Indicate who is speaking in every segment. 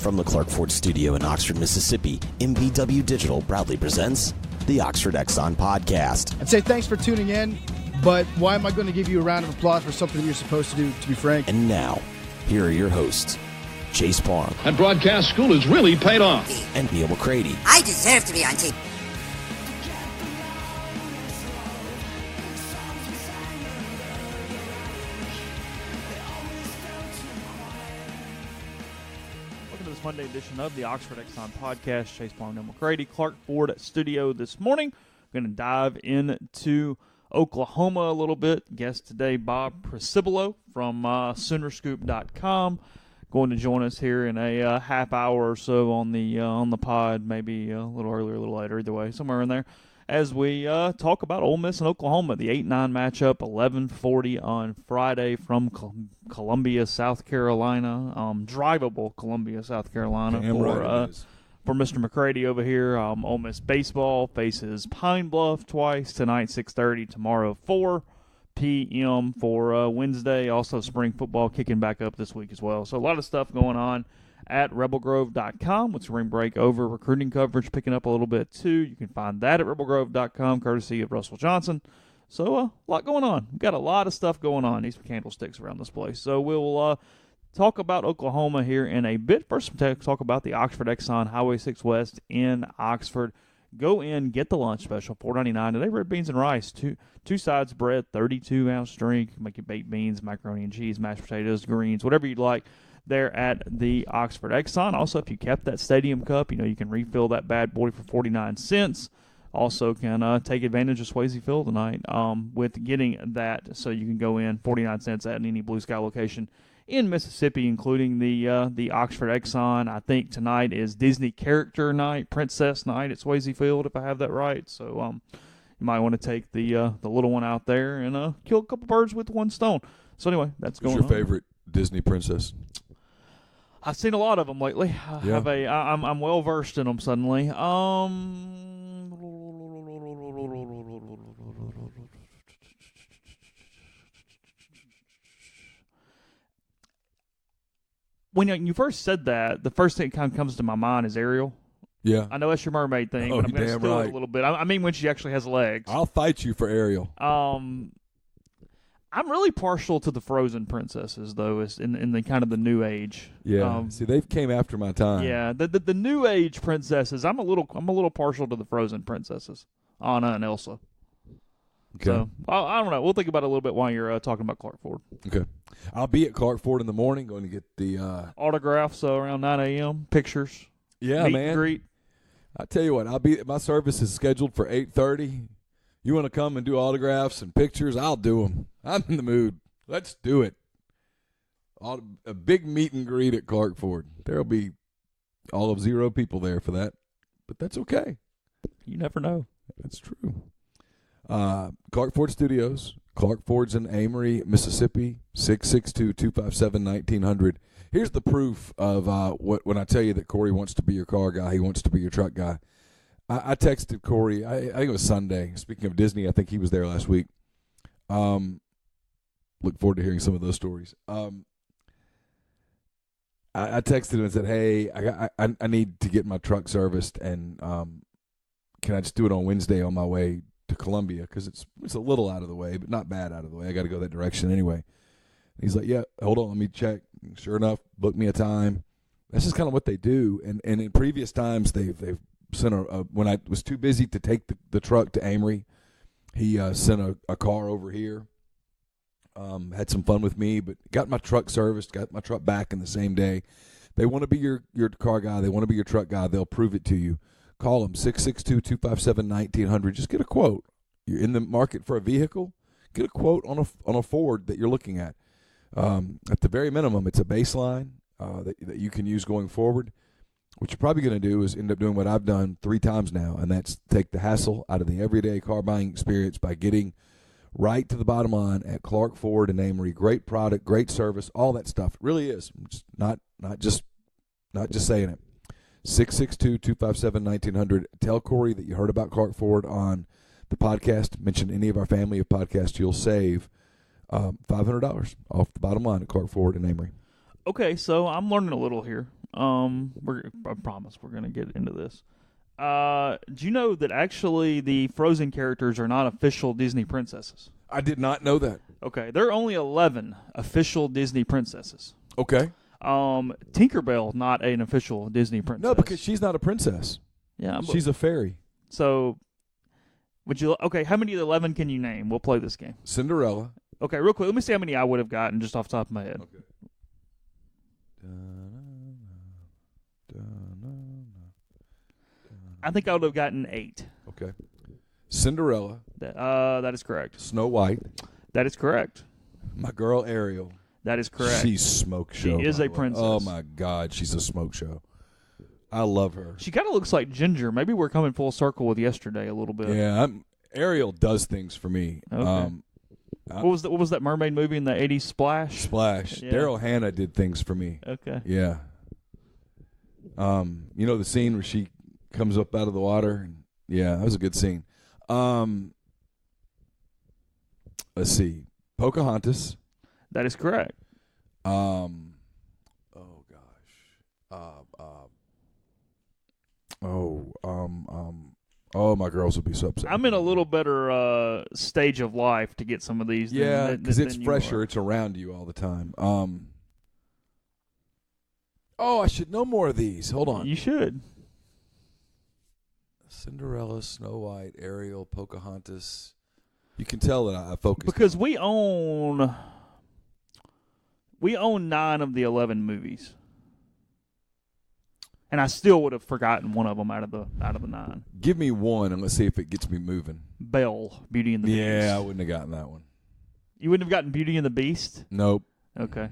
Speaker 1: From the Clark Ford Studio in Oxford, Mississippi, MBW Digital proudly presents the Oxford Exxon Podcast.
Speaker 2: I'd say thanks for tuning in, but why am I going to give you a round of applause for something you're supposed to do, to be frank?
Speaker 1: And now, here are your hosts, Chase Parham.
Speaker 3: And broadcast school has really paid off.
Speaker 1: And Neal McCready.
Speaker 4: I deserve to be on TV.
Speaker 5: Monday edition of the Oxford Exxon Podcast. Chase Parham, Neal McCready, Clark Ford studio this morning. We're going to dive into Oklahoma a little bit. Guest today, Bob Przybylo from Soonerscoop.com. Going to join us here in a half hour or so on the pod, maybe a little earlier, a little later, either way, somewhere in there, as we talk about Ole Miss and Oklahoma, the 8-9 matchup, 11:40 on Friday from Columbia, South Carolina, drivable Columbia, South Carolina for Mr. McCready over here. Ole Miss baseball faces Pine Bluff twice tonight, 6:30, tomorrow 4 p.m. for Wednesday. Also, spring football kicking back up this week as well. So a lot of stuff going on at rebelgrove.com with spring break over, recruiting coverage picking up a little bit too. You can find that at rebelgrove.com, courtesy of Russell Johnson. So a lot going on. We've got a lot of stuff going on. Need some candlesticks around this place. So we'll talk about Oklahoma here in a bit. First, we'll talk about the Oxford Exxon Highway 6 West in Oxford. Go in, get the lunch special, $4.99 today. Red beans and rice, two sides of bread, 32-ounce drink. Make your baked beans, macaroni and cheese, mashed potatoes, greens, whatever you'd like. There at the Oxford Exxon. Also, if you kept that stadium cup, you can refill that bad boy for 49 cents. Also can take advantage of Swayze Field tonight with getting that, so you can go in 49 cents at any Blue Sky location in Mississippi, including the Oxford Exxon. I think tonight is Disney character night, princess night at Swayze Field, if I have that right. So you might want to take the little one out there and kill a couple birds with one stone. So anyway, that's going on.
Speaker 6: Who's your favorite Disney princess?
Speaker 5: I've seen a lot of them lately. I'm well versed in them suddenly. When you first said that, the first thing that kind of comes to my mind is Ariel.
Speaker 6: Yeah.
Speaker 5: I know that's your mermaid thing, but I'm going to steal it a little bit. I mean when she actually has legs.
Speaker 6: I'll fight you for Ariel.
Speaker 5: I'm really partial to the Frozen princesses, though, in the kind of the new age.
Speaker 6: Yeah, see, they've came after my time.
Speaker 5: Yeah, the new age princesses. I'm a little partial to the Frozen princesses, Anna and Elsa.
Speaker 6: Okay.
Speaker 5: So I don't know. We'll think about it a little bit while you're talking about Clark Ford.
Speaker 6: Okay, I'll be at Clark Ford in the morning, going to get the
Speaker 5: autographs around 9 a.m. Pictures.
Speaker 6: Yeah,
Speaker 5: meet
Speaker 6: man.
Speaker 5: And greet.
Speaker 6: I tell you what, my service is scheduled for 8:30. You want to come and do autographs and pictures? I'll do them. I'm in the mood. Let's do it. A big meet and greet at Clark Ford. There'll be all of 0 people there for that, but that's okay.
Speaker 5: You never know.
Speaker 6: That's true. Clark Ford Studios. Clark Ford's in Amory, Mississippi, 662-257-1900. Here's the proof of when I tell you that Corey wants to be your car guy, he wants to be your truck guy. I texted Corey, I think it was Sunday. Speaking of Disney, I think he was there last week. Look forward to hearing some of those stories. I texted him and said, hey, I need to get my truck serviced, and can I just do it on Wednesday on my way to Columbia? Because it's a little out of the way, but not bad out of the way. I got to go that direction anyway. And he's like, yeah, hold on, let me check. Sure enough, booked me a time. That's just kind of what they do. And in previous times, they've sent when I was too busy to take the truck to Amory, he sent a car over here, had some fun with me, but got my truck serviced, got my truck back in the same day. They want to be your car guy. They want to be your truck guy. They'll prove it to you. Call them, 662-257-1900. Just get a quote. You're in the market for a vehicle, get a quote on a Ford that you're looking at. At the very minimum, it's a baseline that you can use going forward. What you're probably going to do is end up doing what I've done 3 times now, and that's take the hassle out of the everyday car buying experience by getting right to the bottom line at Clark Ford and Amory. Great product, great service, all that stuff. It really is. It's not just saying it. 662-257-1900. Tell Corey that you heard about Clark Ford on the podcast. Mention any of our family of podcasts. You'll save $500 off the bottom line at Clark Ford and Amory.
Speaker 5: Okay, so I'm learning a little here. I promise we're gonna get into this. Do you know that actually the Frozen characters are not official Disney princesses?
Speaker 6: I did not know that.
Speaker 5: Okay, there are only 11 official Disney princesses.
Speaker 6: Okay.
Speaker 5: Tinkerbell, not an official Disney princess.
Speaker 6: No, because she's not a princess.
Speaker 5: Yeah,
Speaker 6: She's a fairy.
Speaker 5: So, how many of the 11 can you name? We'll play this game.
Speaker 6: Cinderella.
Speaker 5: Okay, real quick, let me see how many I would have gotten just off the top of my head.
Speaker 6: Okay.
Speaker 5: I think I would have gotten 8.
Speaker 6: Okay. Cinderella.
Speaker 5: That is correct.
Speaker 6: Snow White.
Speaker 5: That is correct.
Speaker 6: My girl Ariel.
Speaker 5: That is correct.
Speaker 6: She's smoke show.
Speaker 5: She is a princess.
Speaker 6: Oh, my God. She's a smoke show. I love her.
Speaker 5: She kind of looks like Ginger. Maybe we're coming full circle with yesterday a little bit.
Speaker 6: Yeah, Ariel does things for me.
Speaker 5: Okay. What was that mermaid movie in the 80s, Splash?
Speaker 6: Splash. Yeah. Daryl Hannah did things for me.
Speaker 5: Okay.
Speaker 6: Yeah. You know the scene where she comes up out of the water? Yeah, that was a good scene. Let's see. Pocahontas.
Speaker 5: That is correct.
Speaker 6: Oh my girls will be so upset.
Speaker 5: I'm in a little better stage of life to get some of these.
Speaker 6: Yeah, because it's fresher. It's around you all the time. I should know more of these. Hold on.
Speaker 5: You should.
Speaker 6: Cinderella, Snow White, Ariel, Pocahontas. You can tell that I focus
Speaker 5: because we own 9 of the 11 movies. And I still would have forgotten one of them out of the 9.
Speaker 6: Give me one, and let's see if it gets me moving.
Speaker 5: Belle, Beauty and the Beast.
Speaker 6: Yeah, I wouldn't have gotten that one.
Speaker 5: You wouldn't have gotten Beauty and the Beast?
Speaker 6: Nope.
Speaker 5: Okay.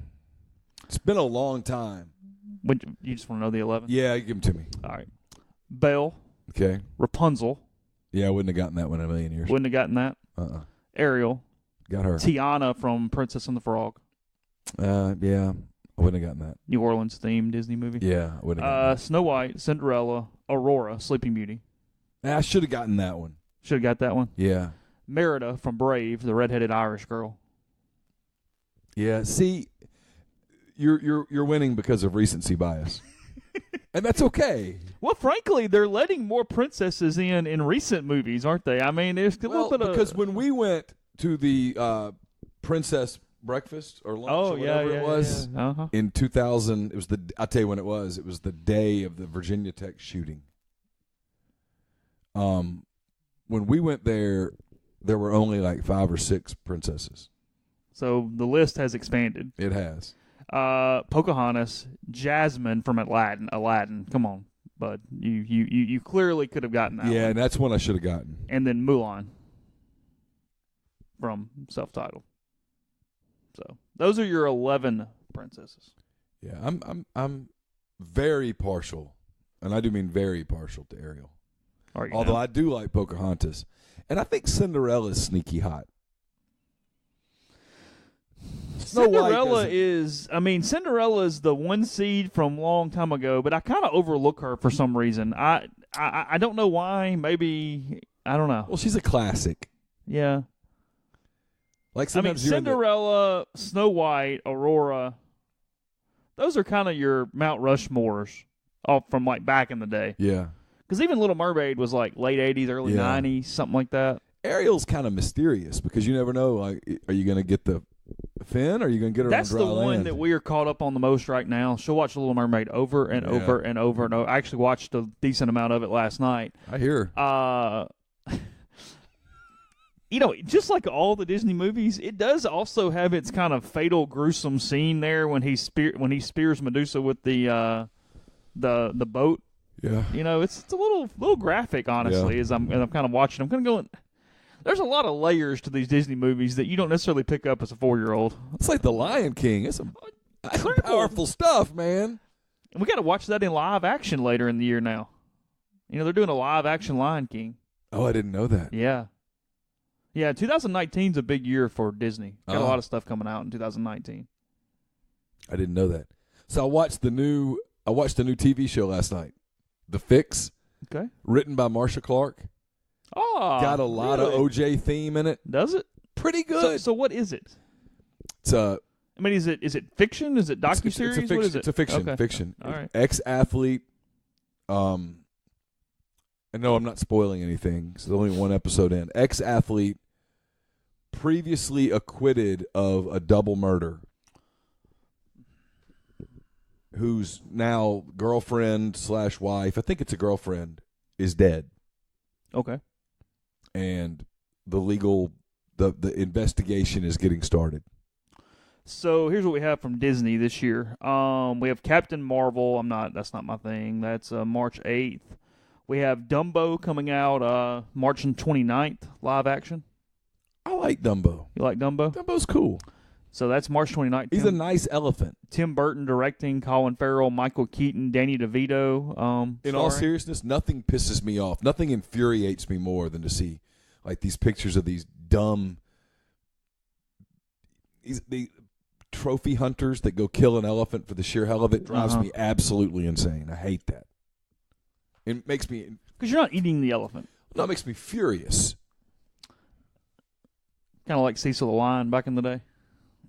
Speaker 6: It's been a long time.
Speaker 5: You just want to know the 11?
Speaker 6: Yeah, give them to me.
Speaker 5: All right. Belle.
Speaker 6: Okay.
Speaker 5: Rapunzel.
Speaker 6: Yeah, I wouldn't have gotten that one in a million years.
Speaker 5: Wouldn't have gotten that. Ariel.
Speaker 6: Got her.
Speaker 5: Tiana from Princess and the Frog.
Speaker 6: Yeah. I wouldn't have gotten that.
Speaker 5: New Orleans themed Disney movie.
Speaker 6: Yeah, I wouldn't have gotten that.
Speaker 5: Snow White, Cinderella, Aurora, Sleeping Beauty.
Speaker 6: I should have gotten that one.
Speaker 5: Should have got that one.
Speaker 6: Yeah.
Speaker 5: Merida from Brave, the redheaded Irish girl.
Speaker 6: Yeah. See, you're winning because of recency bias, and that's okay.
Speaker 5: Well, frankly, they're letting more princesses in recent movies, aren't they? I mean, there's a little bit of
Speaker 6: because when we went to the princess breakfast or lunch or whatever it was in 2000, it was I'll tell you when it was. It was the day of the Virginia Tech shooting. When we went there were only like 5 or 6 princesses.
Speaker 5: So the list has expanded.
Speaker 6: It has.
Speaker 5: Pocahontas, Jasmine from Aladdin. Come on, bud. You clearly could have gotten that.
Speaker 6: Yeah,
Speaker 5: one.
Speaker 6: and that's one I should have gotten.
Speaker 5: And then Mulan from self-titled. So those are your 11 princesses.
Speaker 6: Yeah, I'm very partial, and I do mean very partial to Ariel. Although I do like Pocahontas, and I think Cinderella is sneaky hot.
Speaker 5: Cinderella is the 1 seed from a long time ago, but I kind of overlook her for some reason. I don't know why. Maybe I don't know.
Speaker 6: Well, she's a classic.
Speaker 5: Yeah.
Speaker 6: Like
Speaker 5: Cinderella, Snow White, Aurora, those are kind of your Mount Rushmores from like back in the day.
Speaker 6: Yeah.
Speaker 5: Because even Little Mermaid was like late 80s, early 90s, something like that.
Speaker 6: Ariel's kind of mysterious because you never know, like, are you going to get the fin or are you going to get her
Speaker 5: That's
Speaker 6: on dry
Speaker 5: the one
Speaker 6: land?
Speaker 5: that we are caught up on the most right now. She'll watch Little Mermaid over and over and over and over. I actually watched a decent amount of it last night.
Speaker 6: I hear.
Speaker 5: Just like all the Disney movies, it does also have its kind of fatal, gruesome scene there when he spears Medusa with the boat.
Speaker 6: Yeah,
Speaker 5: it's a little graphic, honestly. As I'm kind of watching, I'm kind of going. There's a lot of layers to these Disney movies that you don't necessarily pick up as a 4-year-old.
Speaker 6: It's like The Lion King. It's some powerful stuff, man.
Speaker 5: And we got to watch that in live action later in the year now. They're doing a live action Lion King.
Speaker 6: Oh, I didn't know that.
Speaker 5: Yeah. Yeah, 2019 is a big year for Disney. Got a lot of stuff coming out in 2019.
Speaker 6: I didn't know that. So I watched the new TV show last night, The Fix.
Speaker 5: Okay.
Speaker 6: Written by Marcia Clark.
Speaker 5: Oh,
Speaker 6: got a lot of OJ theme in it.
Speaker 5: Does it?
Speaker 6: Pretty good.
Speaker 5: So what is it?
Speaker 6: It's
Speaker 5: I mean, is it fiction? Is it docuseries?
Speaker 6: It's a fiction.
Speaker 5: What is it?
Speaker 6: It's a fiction.
Speaker 5: Okay.
Speaker 6: Fiction.
Speaker 5: All right.
Speaker 6: Ex-athlete. And no, I'm not spoiling anything. It's only one episode in. Ex-athlete, previously acquitted of a double murder, whose now girlfriend/wife, I think it's a girlfriend, is dead.
Speaker 5: Okay. And
Speaker 6: the investigation is getting started.
Speaker 5: So here's what we have from Disney this year. We have Captain Marvel. That's not my thing. That's March 8th. We have Dumbo coming out March 29th, live action.
Speaker 6: I like Dumbo.
Speaker 5: You like Dumbo?
Speaker 6: Dumbo's cool.
Speaker 5: So that's March 29th.
Speaker 6: He's a nice elephant.
Speaker 5: Tim Burton directing, Colin Farrell, Michael Keaton, Danny DeVito.
Speaker 6: In all seriousness, nothing pisses me off. Nothing infuriates me more than to see like these pictures of these dumb the trophy hunters that go kill an elephant for the sheer hell of it. Drives me absolutely insane. I hate that. It makes me...
Speaker 5: Because you're not eating the elephant.
Speaker 6: No, it makes me furious.
Speaker 5: Kind of like Cecil the Lion back in the day.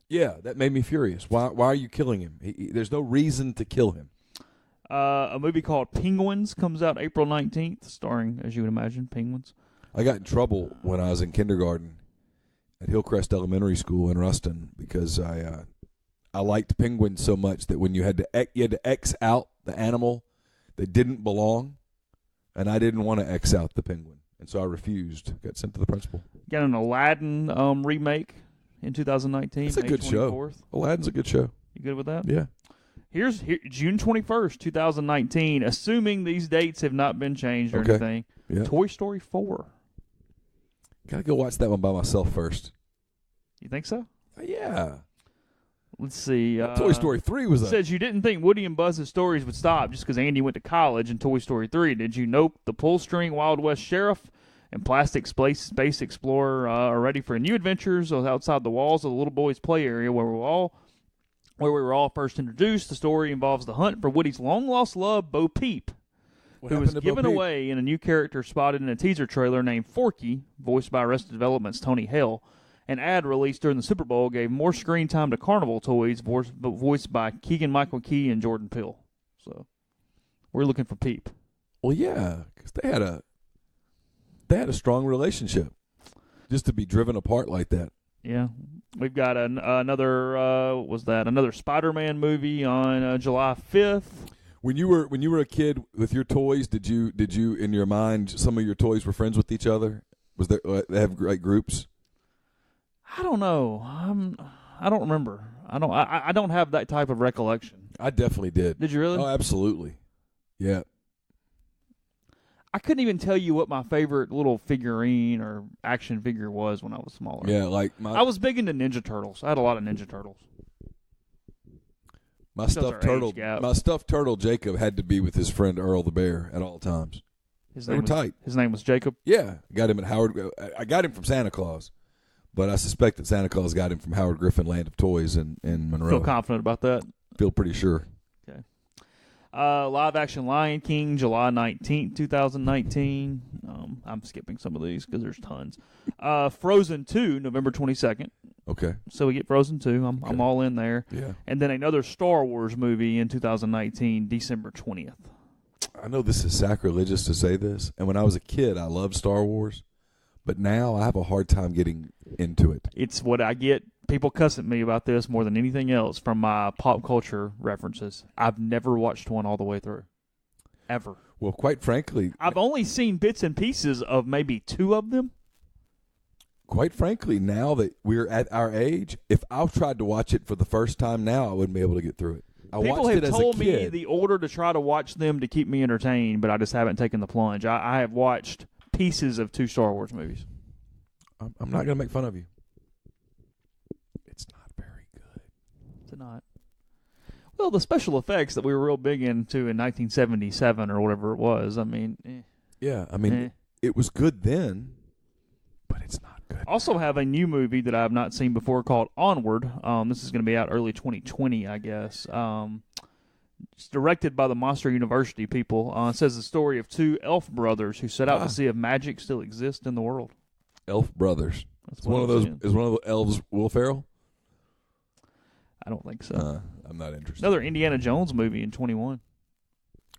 Speaker 6: Yeah, that made me furious. Why are you killing him? There's no reason to kill him.
Speaker 5: A movie called Penguins comes out April 19th, starring, as you would imagine, penguins.
Speaker 6: I got in trouble when I was in kindergarten at Hillcrest Elementary School in Ruston because I liked penguins so much that when you had to X out the animal that didn't belong, and I didn't want to X out the penguin, and so I refused. Got sent to the principal.
Speaker 5: Got an Aladdin remake in 2019.
Speaker 6: It's a good
Speaker 5: 24th.
Speaker 6: show. Aladdin's a good show.
Speaker 5: You good with that?
Speaker 6: Yeah.
Speaker 5: Here's June 21st, 2019, assuming these dates have not been changed or anything.
Speaker 6: Yeah.
Speaker 5: Toy Story 4.
Speaker 6: Got to go watch that one by myself first.
Speaker 5: You think so?
Speaker 6: Yeah.
Speaker 5: Let's see.
Speaker 6: Toy Story 3 was
Speaker 5: says you didn't think Woody and Buzz's stories would stop just because Andy went to college in Toy Story 3. Did you nope the pull-string Wild West Sheriff and Plastic Space Explorer are ready for new adventures outside the walls of the little boy's play area where we were all first introduced. The story involves the hunt for Woody's long-lost love, Bo Peep, who was given away in a new character spotted in a teaser trailer named Forky, voiced by Arrested Development's Tony Hale. An ad released during the Super Bowl gave more screen time to Carnival toys, voiced by Keegan-Michael Key and Jordan Peele. So we're looking for Peep.
Speaker 6: Well, yeah, because they had a strong relationship. Just to be driven apart like that.
Speaker 5: Yeah, we've got another Spider-Man movie on July 5th.
Speaker 6: When you were a kid with your toys, did you in your mind some of your toys were friends with each other? Was there they have great groups?
Speaker 5: I don't know. I don't remember. I don't have that type of recollection.
Speaker 6: I definitely did.
Speaker 5: Did you really?
Speaker 6: Oh, absolutely. Yeah.
Speaker 5: I couldn't even tell you what my favorite little figurine or action figure was when I was smaller.
Speaker 6: Yeah, like
Speaker 5: I was big into Ninja Turtles. I had a lot of Ninja Turtles.
Speaker 6: My stuffed turtle Jacob had to be with his friend Earl the Bear at all times. They were tight.
Speaker 5: His name was Jacob?
Speaker 6: Yeah. Got him at Howard. I got him from Santa Claus. But I suspect that Santa Claus got him from Howard Griffin Land of Toys in Monroe.
Speaker 5: Feel confident about that?
Speaker 6: Feel pretty sure.
Speaker 5: Okay. Live action Lion King, July 19th, 2019. I'm skipping some of these because there's tons. Frozen 2, November 22nd.
Speaker 6: Okay.
Speaker 5: So we get Frozen 2. I'm all in there.
Speaker 6: Yeah.
Speaker 5: And then another Star Wars movie in 2019, December 20th.
Speaker 6: I know this is sacrilegious to say this, and when I was a kid, I loved Star Wars. But now I have a hard time getting into it.
Speaker 5: It's what I get. People cuss at me about this more than anything else from my pop culture references. I've never watched one all the way through. Ever.
Speaker 6: Well, quite frankly,
Speaker 5: I've only seen bits and pieces of maybe 2 of them.
Speaker 6: Quite frankly, now that we're at our age, if I tried to watch it for the first time now, I wouldn't be able to get through it.
Speaker 5: People have told me the order to try to watch them to keep me entertained, but I just haven't taken the plunge. I have watched pieces of 2 Star Wars movies.
Speaker 6: I'm not going to make fun of you. It's not very good.
Speaker 5: It's not. Well, the special effects that we were real big into in 1977 or whatever it was, I mean.
Speaker 6: Yeah, I mean, it was good then, but it's not good.
Speaker 5: Also have a new movie that I have not seen before called Onward. This is going to be out early 2020, I guess. It's directed by the Monster University people. It says the story of 2 elf brothers who set out to see if magic still exists in the world.
Speaker 6: Elf brothers. Is one of the elves Will Ferrell?
Speaker 5: I don't think so.
Speaker 6: I'm not interested.
Speaker 5: Another Indiana Jones movie in 21.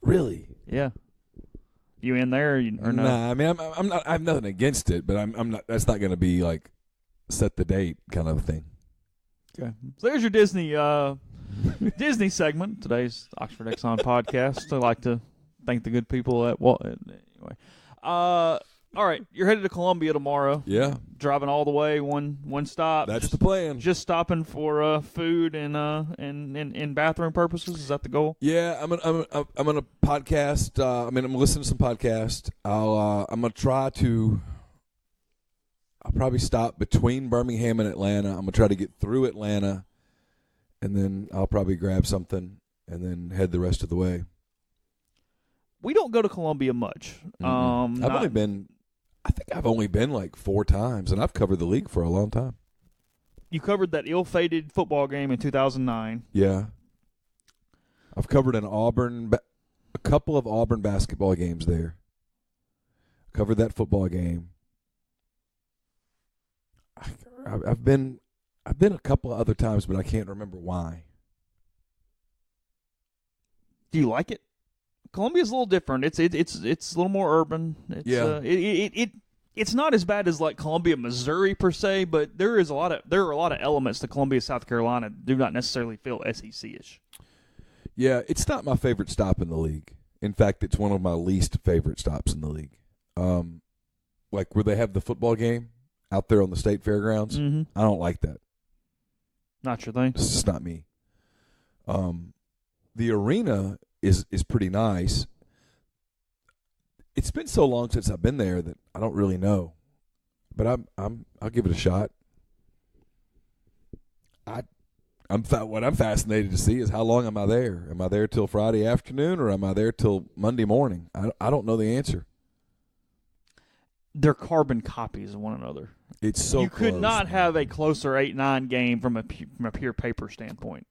Speaker 6: Really?
Speaker 5: Yeah. You in there or no?
Speaker 6: Nah, I mean, I'm not. I have nothing against it, but I'm not. That's not going to be like set the date kind of thing.
Speaker 5: Okay. So there's your Disney Disney segment. Today's Oxford Exxon podcast. I'd like to thank the good people at anyway. All right, you're headed to Columbia tomorrow.
Speaker 6: Yeah.
Speaker 5: Driving all the way, one stop.
Speaker 6: That's the plan.
Speaker 5: Just stopping for food and bathroom purposes. Is that the goal?
Speaker 6: Yeah, I'm gonna podcast. I'm listening to some podcast. I'm gonna try to. I'll probably stop between Birmingham and Atlanta. I'm gonna try to get through Atlanta, and then I'll probably grab something and then head the rest of the way.
Speaker 5: We don't go to Columbia much.
Speaker 6: I think I've only been like 4 times, and I've covered the league for a long time.
Speaker 5: You covered that ill-fated football game in 2009.
Speaker 6: Yeah. I've covered a couple of Auburn basketball games there. Covered that football game. I've been a couple of other times, but I can't remember why.
Speaker 5: Do you like it? Columbia's a little different. It's a little more urban. It's not as bad as like Columbia, Missouri per se, but there are a lot of elements to Columbia, South Carolina that do not necessarily feel SEC-ish.
Speaker 6: Yeah, it's not my favorite stop in the league. In fact, it's one of my least favorite stops in the league. Like where they have the football game out there on the state fairgrounds.
Speaker 5: Mm-hmm.
Speaker 6: I don't like that.
Speaker 5: Not your thing.
Speaker 6: It's just not me. The arena is pretty nice. It's been so long since I've been there that I don't really know, but I'll give it a shot. What I'm fascinated to see is how long am I there? Am I there till Friday afternoon or am I there till Monday morning? I don't know the answer.
Speaker 5: They're carbon copies of one another.
Speaker 6: It's so
Speaker 5: you could
Speaker 6: close,
Speaker 5: not
Speaker 6: man.
Speaker 5: have a closer 8-9 game from a pure paper standpoint.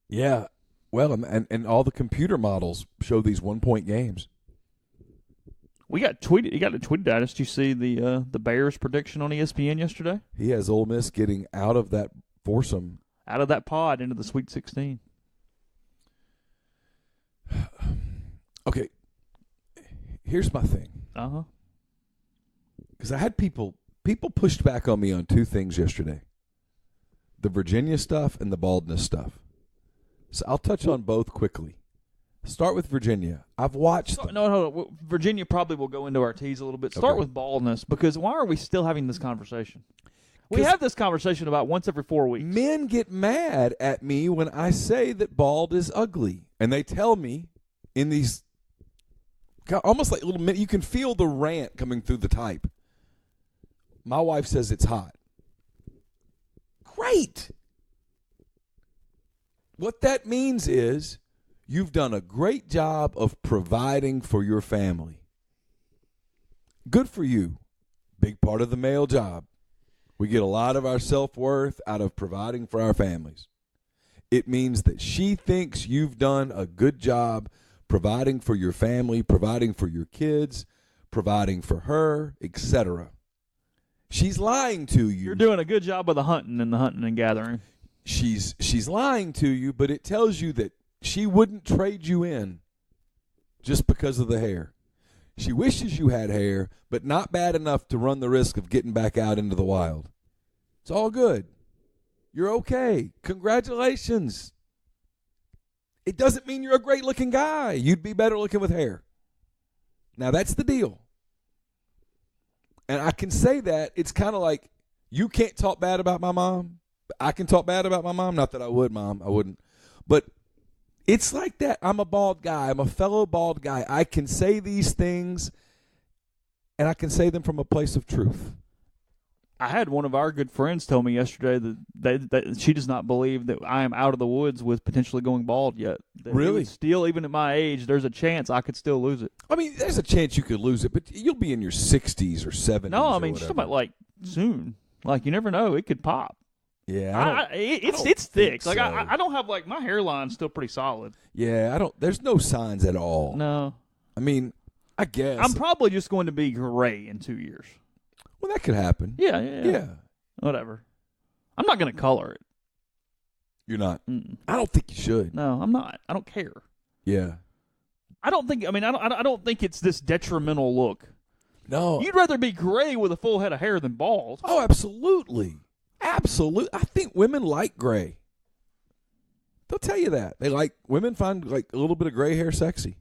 Speaker 6: Yeah. Well, and all the computer models show these 1-point games.
Speaker 5: You got tweeted at us. Did you see the Bears prediction on ESPN yesterday?
Speaker 6: He has Ole Miss getting out of that foursome.
Speaker 5: Out of that pod into the Sweet 16.
Speaker 6: Okay. Here's my thing.
Speaker 5: Uh-huh.
Speaker 6: Because I had people pushed back on me on 2 things yesterday. The Virginia stuff and the Baldness stuff. So I'll touch on both quickly. Start with Virginia. I've watched them.
Speaker 5: No. Virginia probably will go into our teas a little bit. Start with Baldness, because why are we still having this conversation? We have this conversation about once every 4 weeks.
Speaker 6: Men get mad at me when I say that bald is ugly. And they tell me in these almost like little minutes, you can feel the rant coming through the type. My wife says it's hot. Great. What that means is you've done a great job of providing for your family. Good for you. Big part of the male job. We get a lot of our self-worth out of providing for our families. It means that she thinks you've done a good job providing for your family, providing for your kids, providing for her, etc. She's lying to you.
Speaker 5: You're doing a good job of the hunting and gathering.
Speaker 6: She's lying to you, but it tells you that she wouldn't trade you in just because of the hair. She wishes you had hair, but not bad enough to run the risk of getting back out into the wild. It's all good. You're okay. Congratulations. It doesn't mean you're a great-looking guy. You'd be better looking with hair. Now, that's the deal. And I can say that. It's kind of like you can't talk bad about my mom. I can talk bad about my mom. Not that I would, Mom. I wouldn't. But it's like that. I'm a bald guy. I'm a fellow bald guy. I can say these things, and I can say them from a place of truth.
Speaker 5: I had one of our good friends tell me yesterday that she does not believe that I am out of the woods with potentially going bald yet. That
Speaker 6: really?
Speaker 5: Still, even at my age, there's a chance I could still lose it.
Speaker 6: I mean, there's a chance you could lose it, but you'll be in your 60s or 70s.
Speaker 5: No, I mean, she's talking about like soon. Like, you never know. It could pop.
Speaker 6: Yeah,
Speaker 5: it's thick.
Speaker 6: So.
Speaker 5: Like I don't have like my hairline's still pretty solid.
Speaker 6: Yeah, I don't. There's no signs at all.
Speaker 5: No.
Speaker 6: I mean, I guess
Speaker 5: I'm probably just going to be gray in 2 years.
Speaker 6: Well, that could happen.
Speaker 5: Yeah. Whatever. I'm not going to color it.
Speaker 6: You're not.
Speaker 5: Mm-mm.
Speaker 6: I don't think you should.
Speaker 5: No, I'm not. I don't care.
Speaker 6: Yeah.
Speaker 5: I don't think it's this detrimental look.
Speaker 6: No.
Speaker 5: You'd rather be gray with a full head of hair than bald.
Speaker 6: Oh, absolutely. Absolutely. I think women like gray. They'll tell you that. Women find like a little bit of gray hair sexy.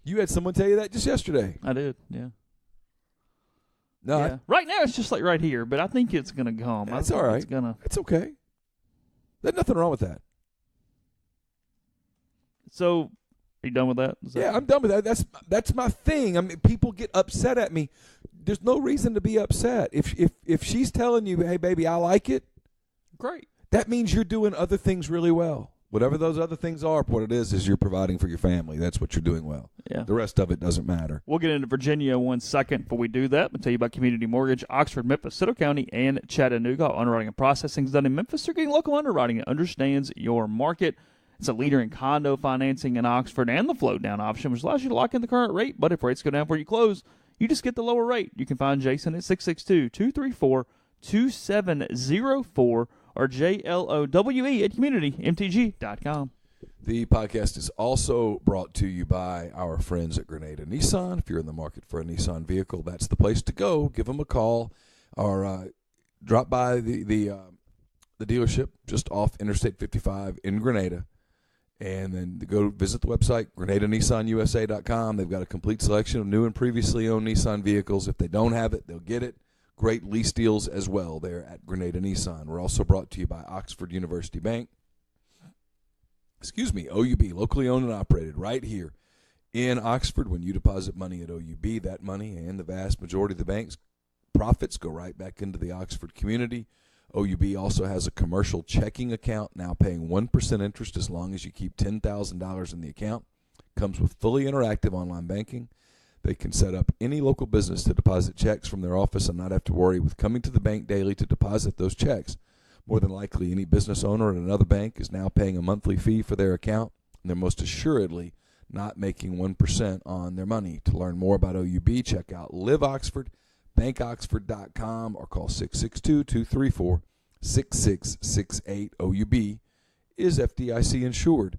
Speaker 6: You had someone tell you that just yesterday.
Speaker 5: I did, yeah.
Speaker 6: No,
Speaker 5: yeah. Right now it's just like right here, but I think it's going to come.
Speaker 6: That's all right. It's okay. There's nothing wrong with that.
Speaker 5: So, are you done with that?
Speaker 6: Yeah, I'm done with that. That's my thing. I mean, people get upset at me. There's no reason to be upset. If she's telling you, hey, baby, I like it,
Speaker 5: great.
Speaker 6: That means you're doing other things really well. Whatever those other things are, what it is you're providing for your family. That's what you're doing well.
Speaker 5: Yeah.
Speaker 6: The rest of it doesn't matter.
Speaker 5: We'll get into Virginia in 1 second. Before we do that, I'll tell you about Community Mortgage, Oxford, Memphis, Citto County, and Chattanooga. Underwriting and processing is done in Memphis. They're getting local underwriting that understands your market. It's a leader in condo financing in Oxford and the float-down option, which allows you to lock in the current rate. But if rates go down before you close, you just get the lower rate. You can find Jason at 662-234-2704 or JLOWE at communitymtg.com.
Speaker 6: The podcast is also brought to you by our friends at Grenada Nissan. If you're in the market for a Nissan vehicle, that's the place to go. Give them a call or drop by the dealership just off Interstate 55 in Grenada. And then go visit the website, GrenadaNissanUSA.com. They've got a complete selection of new and previously owned Nissan vehicles. If they don't have it, they'll get it. Great lease deals as well there at Grenada Nissan. We're also brought to you by Oxford University Bank. OUB, locally owned and operated right here in Oxford. When you deposit money at OUB, that money and the vast majority of the bank's profits go right back into the Oxford community. OUB also has a commercial checking account now paying 1% interest as long as you keep $10,000 in the account. Comes with fully interactive online banking. They can set up any local business to deposit checks from their office and not have to worry with coming to the bank daily to deposit those checks. More than likely, any business owner at another bank is now paying a monthly fee for their account, and they're most assuredly not making 1% on their money. To learn more about OUB, check out Live Oxford, bankoxford.com, or call 662-234-6668. OUB is FDIC insured.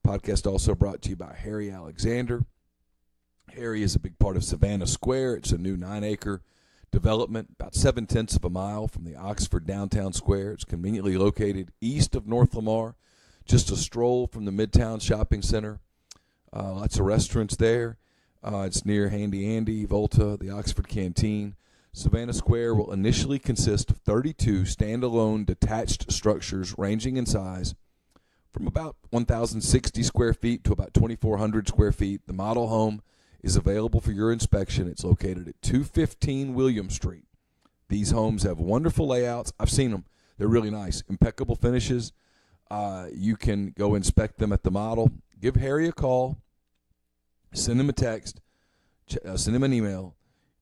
Speaker 6: Podcast also brought to you by Harry Alexander. Harry is a big part of Savannah Square. It's a new 9-acre development, about 0.7 of a mile from the Oxford downtown square. It's conveniently located east of North Lamar, just a stroll from the Midtown Shopping Center. Lots of restaurants there. It's near Handy Andy, Volta, the Oxford Canteen. Savannah Square will initially consist of 32 standalone detached structures ranging in size from about 1,060 square feet to about 2,400 square feet. The model home is available for your inspection. It's located at 215 William Street. These homes have wonderful layouts. I've seen them. They're really nice. Impeccable finishes. You can go inspect them at the model. Give Harry a call. Send him a text. Send him an email.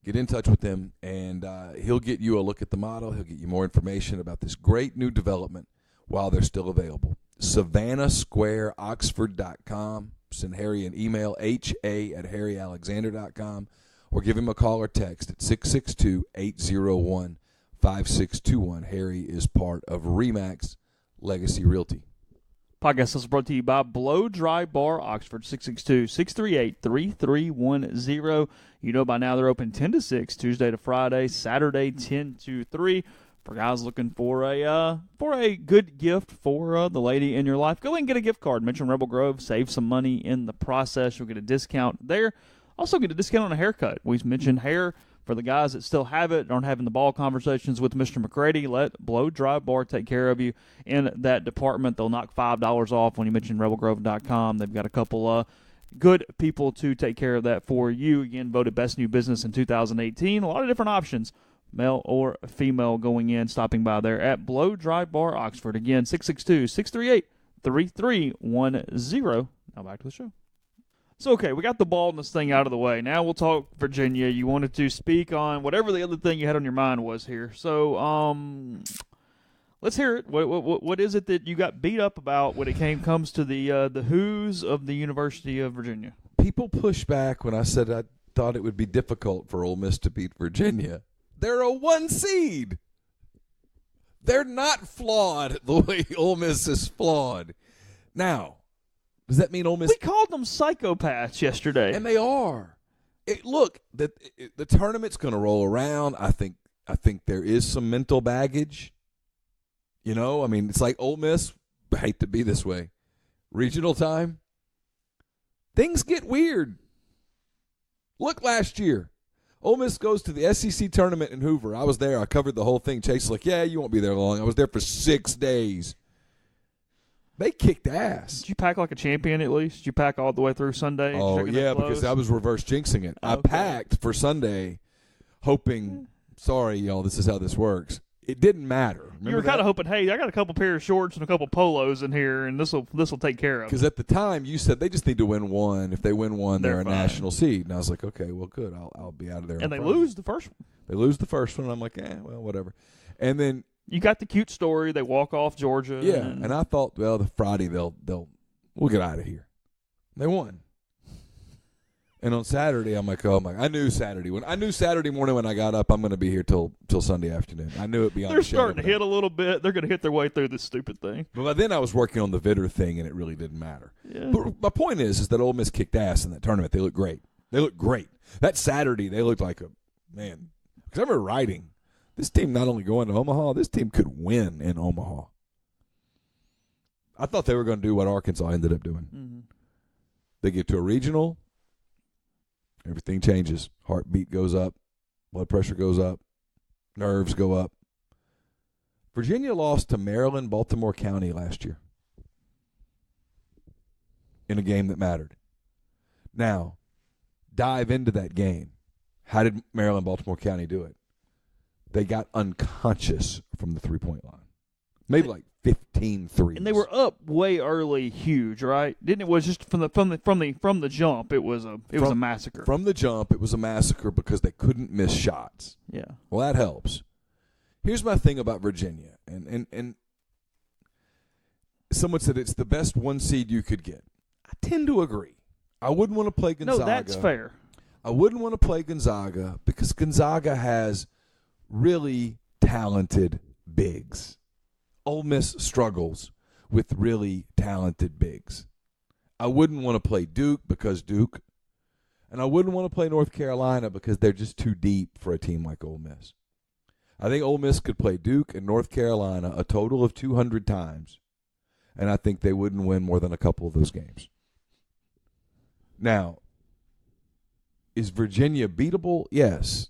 Speaker 6: Get in touch with him, and he'll get you a look at the model. He'll get you more information about this great new development while they're still available. SavannahSquareOxford.com. Send Harry an email, ha@harryalexander.com, or give him a call or text at 662-801-5621. Harry is part of RE/MAX Legacy Realty.
Speaker 5: Podcast is brought to you by Blow Dry Bar Oxford, 662-638-3310. You know by now they're open 10 to 6, Tuesday to Friday, Saturday 10 to 3. For guys looking for a good gift for the lady in your life, go ahead and get a gift card. Mention Rebel Grove, save some money in the process. You'll get a discount there. Also get a discount on a haircut. We've mentioned hair for the guys that still have it, aren't having the ball conversations with Mr. McCready. Let Blow Dry Bar take care of you in that department. They'll knock $5 off when you mention rebelgrove.com. They've got a couple good people to take care of that for you. Again, voted Best New Business in 2018. A lot of different options, male or female, going in, stopping by there at Blow Dry Bar Oxford. Again, 662-638-3310. Now back to the show. So, okay, we got the baldness thing out of the way. Now we'll talk Virginia. You wanted to speak on whatever the other thing you had on your mind was here. So, let's hear it. What is it that you got beat up about when it comes to the Who's of the University of Virginia?
Speaker 6: People push back when I said I thought it would be difficult for Ole Miss to beat Virginia. They're a 1 seed. They're not flawed the way Ole Miss is flawed. Now, does that mean Ole Miss?
Speaker 5: We called them psychopaths yesterday.
Speaker 6: And they are. Look, the tournament's going to roll around. I think there is some mental baggage. You know, I mean, it's like Ole Miss. I hate to be this way. Regional time, things get weird. Look, last year, Ole Miss goes to the SEC tournament in Hoover. I was there. I covered the whole thing. Chase was like, yeah, you won't be there long. I was there for 6 days. They kicked ass.
Speaker 5: Did you pack like a champion at least? Did you pack all the way through Sunday?
Speaker 6: Oh, yeah, because I was reverse jinxing it. I packed for Sunday hoping, sorry, y'all, this is how this works. It didn't matter. Remember
Speaker 5: you were kind of hoping, hey, I got a couple pair of shorts and a couple polos in here, and this will take care of it.
Speaker 6: Because at the time, you said they just need to win one. If they win one, they're a
Speaker 5: fine.
Speaker 6: National seed. And I was like, okay, well, good. I'll be out of there.
Speaker 5: And they lose the first one.
Speaker 6: They lose the first one, and I'm like, well, whatever. And then
Speaker 5: you got the cute story. They walk off Georgia.
Speaker 6: Yeah, and I thought, well, the Friday we'll get out of here. They won. And on Saturday, I'm like, oh my! I knew Saturday morning when I got up, I'm going to be here till Sunday afternoon. I knew it beyond.
Speaker 5: They're starting to hit a little bit. They're going to hit their way through this stupid thing.
Speaker 6: But by then, I was working on the Vitter thing, and it really didn't matter.
Speaker 5: Yeah.
Speaker 6: But my point is that Ole Miss kicked ass in that tournament. They looked great. That Saturday, they looked like a man. Because I remember writing, this team not only going to Omaha, this team could win in Omaha. I thought they were going to do what Arkansas ended up doing.
Speaker 5: Mm-hmm.
Speaker 6: They get to a regional. Everything changes. Heartbeat goes up. Blood pressure goes up. Nerves go up. Virginia lost to Maryland, Baltimore County last year in a game that mattered. Now, dive into that game. How did Maryland, Baltimore County do it? They got unconscious from the three-point line. Made like 15 threes.
Speaker 5: And they were up way early, huge, right? Didn't it? Was just from the jump. It was a massacre.
Speaker 6: From the jump, it was a massacre because they couldn't miss shots.
Speaker 5: Yeah.
Speaker 6: Well, that helps. Here's my thing about Virginia, and someone said it's the best one seed you could get. I tend to agree. I wouldn't want to play Gonzaga.
Speaker 5: No, that's fair.
Speaker 6: I wouldn't want to play Gonzaga because Gonzaga has really talented bigs. Ole Miss struggles with really talented bigs. I wouldn't want to play Duke because Duke, and I wouldn't want to play North Carolina because they're just too deep for a team like Ole Miss. I think Ole Miss could play Duke and North Carolina a total of 200 times, and I think they wouldn't win more than a couple of those games. Now, is Virginia beatable? Yes.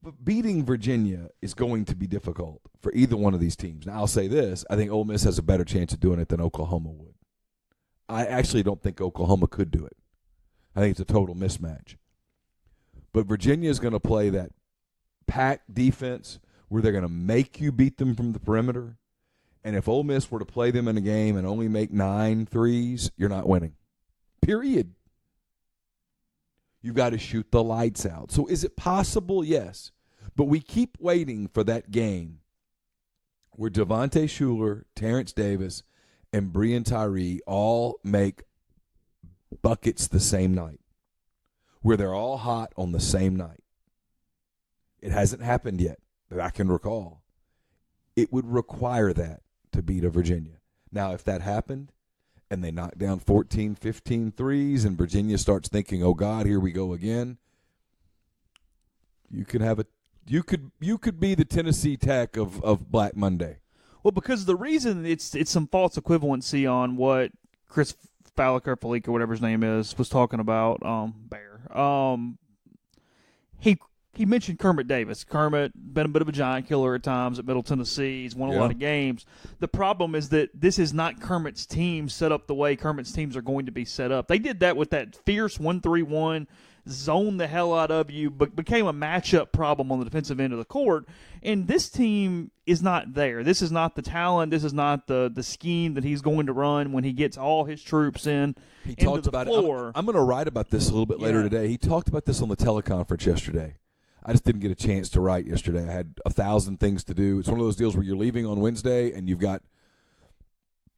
Speaker 6: But beating Virginia is going to be difficult for either one of these teams. Now, I'll say this. I think Ole Miss has a better chance of doing it than Oklahoma would. I actually don't think Oklahoma could do it. I think it's a total mismatch. But Virginia is going to play that packed defense where they're going to make you beat them from the perimeter. And if Ole Miss were to play them in a game and only make 9 threes, you're not winning. Period. You've got to shoot the lights out. So is it possible? Yes. But we keep waiting for that game where Devontae Shuler, Terrence Davis, and Breon Tyree all make buckets the same night, where they're all hot on the same night. It hasn't happened yet that I can recall. It would require that to beat a Virginia. Now, if that happened, and they knock down 14, 15 threes, and Virginia starts thinking, "Oh God, here we go again." You could have you could be the Tennessee Tech of Black Monday.
Speaker 5: Well, because the reason it's some false equivalency on what Chris Falik or whatever his name is was talking about. He mentioned Kermit Davis. Kermit been a bit of a giant killer at times at Middle Tennessee. He's won a lot of games. The problem is that this is not Kermit's team set up the way Kermit's teams are going to be set up. They did that with that fierce 1-3-1, zone the hell out of you, but became a matchup problem on the defensive end of the court. And this team is not there. This is not the talent. This is not the scheme that he's going to run when he gets all his troops in.
Speaker 6: He talked about it. I'm going to write about this a little bit later today. He talked about this on the teleconference yesterday. I just didn't get a chance to write yesterday. I had 1,000 things to do. It's one of those deals where you're leaving on Wednesday and you've got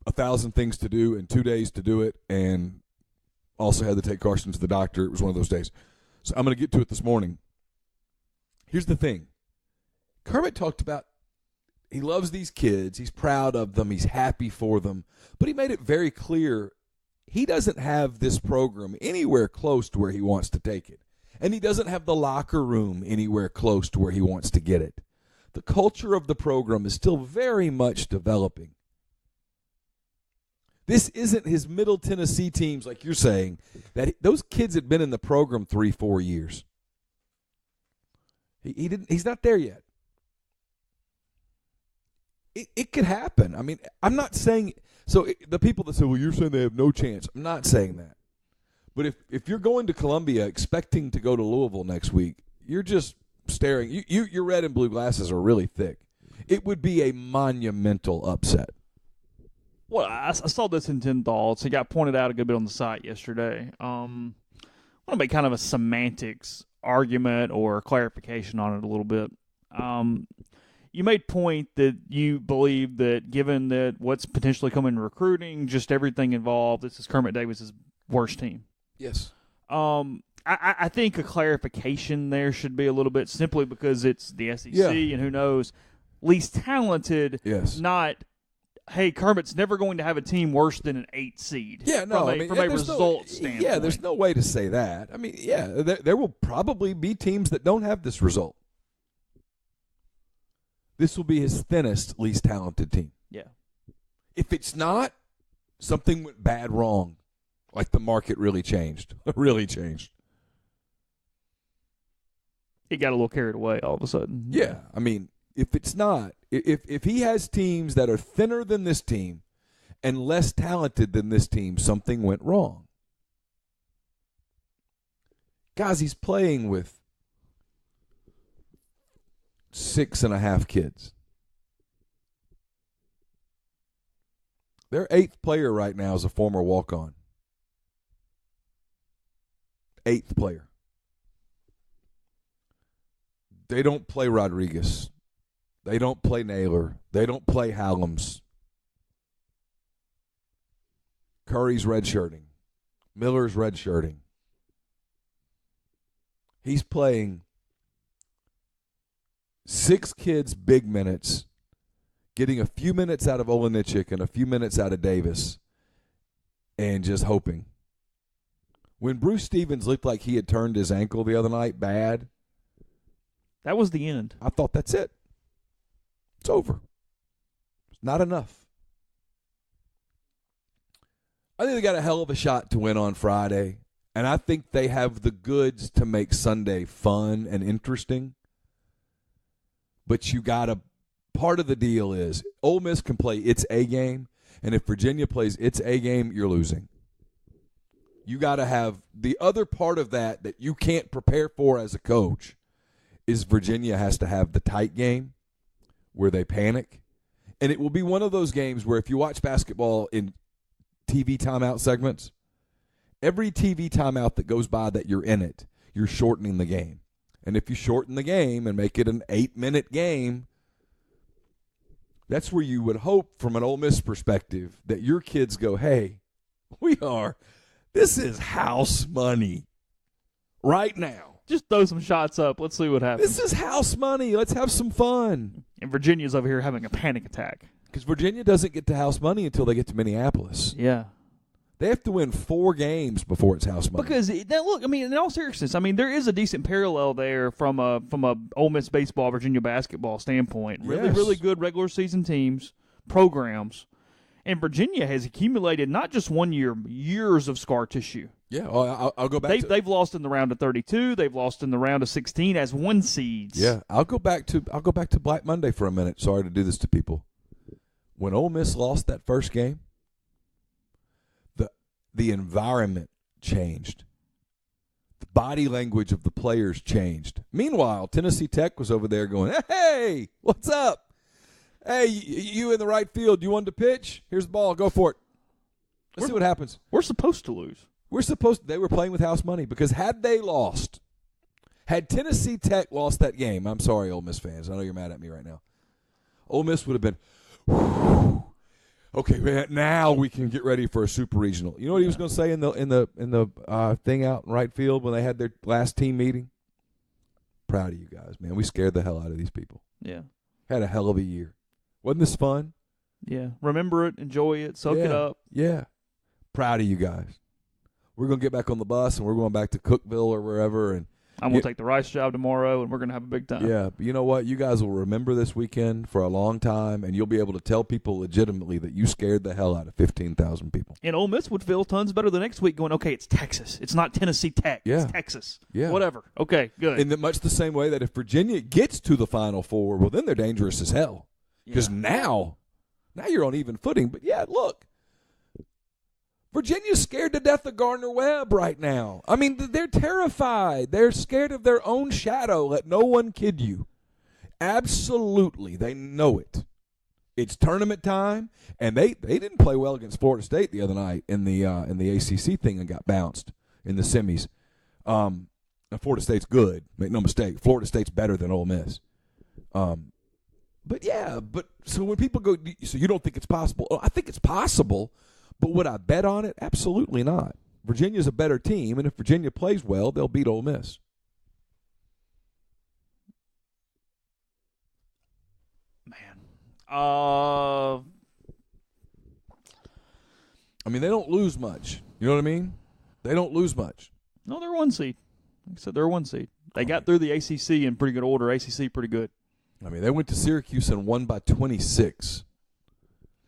Speaker 6: 1,000 things to do and 2 days to do it, and also had to take Carson to the doctor. It was one of those days. So I'm going to get to it this morning. Here's the thing. Kermit talked about he loves these kids. He's proud of them. He's happy for them. But he made it very clear he doesn't have this program anywhere close to where he wants to take it. And he doesn't have the locker room anywhere close to where he wants to get it. The culture of the program is still very much developing. This isn't his Middle Tennessee teams, like you're saying, that those kids had been in the program 3-4 years. He's not there yet. It could happen. I mean, I'm not saying the people that say, well, you're saying they have no chance. I'm not saying that. But if you're going to Columbia expecting to go to Louisville next week, you're just staring. Your red and blue glasses are really thick. It would be a monumental upset.
Speaker 5: Well, I saw this in 10 Thoughts. It got pointed out a good bit on the site yesterday. I want to make kind of a semantics argument or clarification on it a little bit. You made point that you believe that given that what's potentially coming in recruiting, just everything involved, this is Kermit Davis's worst team.
Speaker 6: Yes.
Speaker 5: I think a clarification there should be a little bit simply because it's the SEC and who knows, least talented, not, hey, Kermit's never going to have a team worse than an 8 seed.
Speaker 6: Yeah, no,
Speaker 5: from a result standpoint.
Speaker 6: Yeah, there's no way to say that. I mean, yeah, there will probably be teams that don't have this result. This will be his thinnest, least talented team.
Speaker 5: Yeah.
Speaker 6: If it's not, something went bad wrong. Like the market really changed. Really changed.
Speaker 5: It got a little carried away all of a sudden.
Speaker 6: Yeah. I mean, if it's not, if he has teams that are thinner than this team and less talented than this team, something went wrong. Guys, he's playing with 6.5 kids. Their 8th player right now is a former walk-on. 8th player. They don't play Rodriguez. They don't play Naylor. They don't play Hallams. Curry's redshirting. Miller's redshirting. He's playing 6 kids big minutes, getting a few minutes out of Olenichik and a few minutes out of Davis, and just hoping. When Bruce Stevens looked like he had turned his ankle the other night bad,
Speaker 5: that was the end.
Speaker 6: I thought, that's it. It's over. It's not enough. I think they got a hell of a shot to win on Friday, and I think they have the goods to make Sunday fun and interesting. But you got to – part of the deal is Ole Miss can play its A game, and if Virginia plays its A game, you're losing. You got to have – the other part of that you can't prepare for as a coach is Virginia has to have the tight game where they panic. And it will be one of those games where if you watch basketball in TV timeout segments, every TV timeout that goes by that you're in it, you're shortening the game. And if you shorten the game and make it an 8-minute game, that's where you would hope from an Ole Miss perspective that your kids go, hey, this is house money right now.
Speaker 5: Just throw some shots up. Let's see what happens.
Speaker 6: This is house money. Let's have some fun.
Speaker 5: And Virginia's over here having a panic attack.
Speaker 6: Because Virginia doesn't get to house money until they get to Minneapolis.
Speaker 5: Yeah.
Speaker 6: They have to win 4 games before it's house money.
Speaker 5: Because look, I mean, in all seriousness, there is a decent parallel there from a Ole Miss baseball, Virginia basketball standpoint. Really, really good regular season teams, programs, and Virginia has accumulated not just 1 year, years of scar tissue.
Speaker 6: Yeah, I'll go back.
Speaker 5: They've lost in the round of 32. They've lost in the round of 16 as 1 seeds.
Speaker 6: Yeah, I'll go back to Black Monday for a minute. Sorry to do this to people. When Ole Miss lost that first game, the environment changed. The body language of the players changed. Meanwhile, Tennessee Tech was over there going, hey, what's up? Hey, you in the right field. You wanted to pitch? Here's the ball. Go for it. Let's see what happens.
Speaker 5: We're supposed to lose.
Speaker 6: They were playing with house money because had Tennessee Tech lost that game, I'm sorry, Ole Miss fans. I know you're mad at me right now. Ole Miss would have been, okay, man, now we can get ready for a super regional. You know what he was going to say in the thing out in right field when they had their last team meeting? Proud of you guys, man. We scared the hell out of these people.
Speaker 5: Yeah.
Speaker 6: Had a hell of a year. Wasn't this fun?
Speaker 5: Yeah. Remember it, enjoy it, soak it up.
Speaker 6: Yeah. Proud of you guys. We're going to get back on the bus, and we're going back to Cookville or wherever. And
Speaker 5: I'm going to take the rice job tomorrow, and we're going to have a big time.
Speaker 6: Yeah, but you know what? You guys will remember this weekend for a long time, and you'll be able to tell people legitimately that you scared the hell out of 15,000 people.
Speaker 5: And Ole Miss would feel tons better the next week going, okay, it's Texas. It's not Tennessee Tech.
Speaker 6: Yeah.
Speaker 5: It's Texas.
Speaker 6: Yeah.
Speaker 5: Whatever. Okay, good.
Speaker 6: In much the same way that if Virginia gets to the Final Four, well, then they're dangerous as hell. Because now you're on even footing. But, yeah, look. Virginia's scared to death of Gardner-Webb right now. I mean, they're terrified. They're scared of their own shadow. Let no one kid you. Absolutely. They know it. It's tournament time, and they didn't play well against Florida State the other night in the ACC thing and got bounced in the semis. Florida State's good. Make no mistake. Florida State's better than Ole Miss. But so when people go, so you don't think it's possible? Oh, I think it's possible. But would I bet on it? Absolutely not. Virginia's a better team, and if Virginia plays well, they'll beat Ole Miss.
Speaker 5: Man.
Speaker 6: I mean, they don't lose much. You know what I mean? They don't lose much.
Speaker 5: No, they're 1 seed. Like I said, they're 1 seed. They got through the ACC in pretty good order. ACC pretty good.
Speaker 6: I mean, they went to Syracuse and won by 26.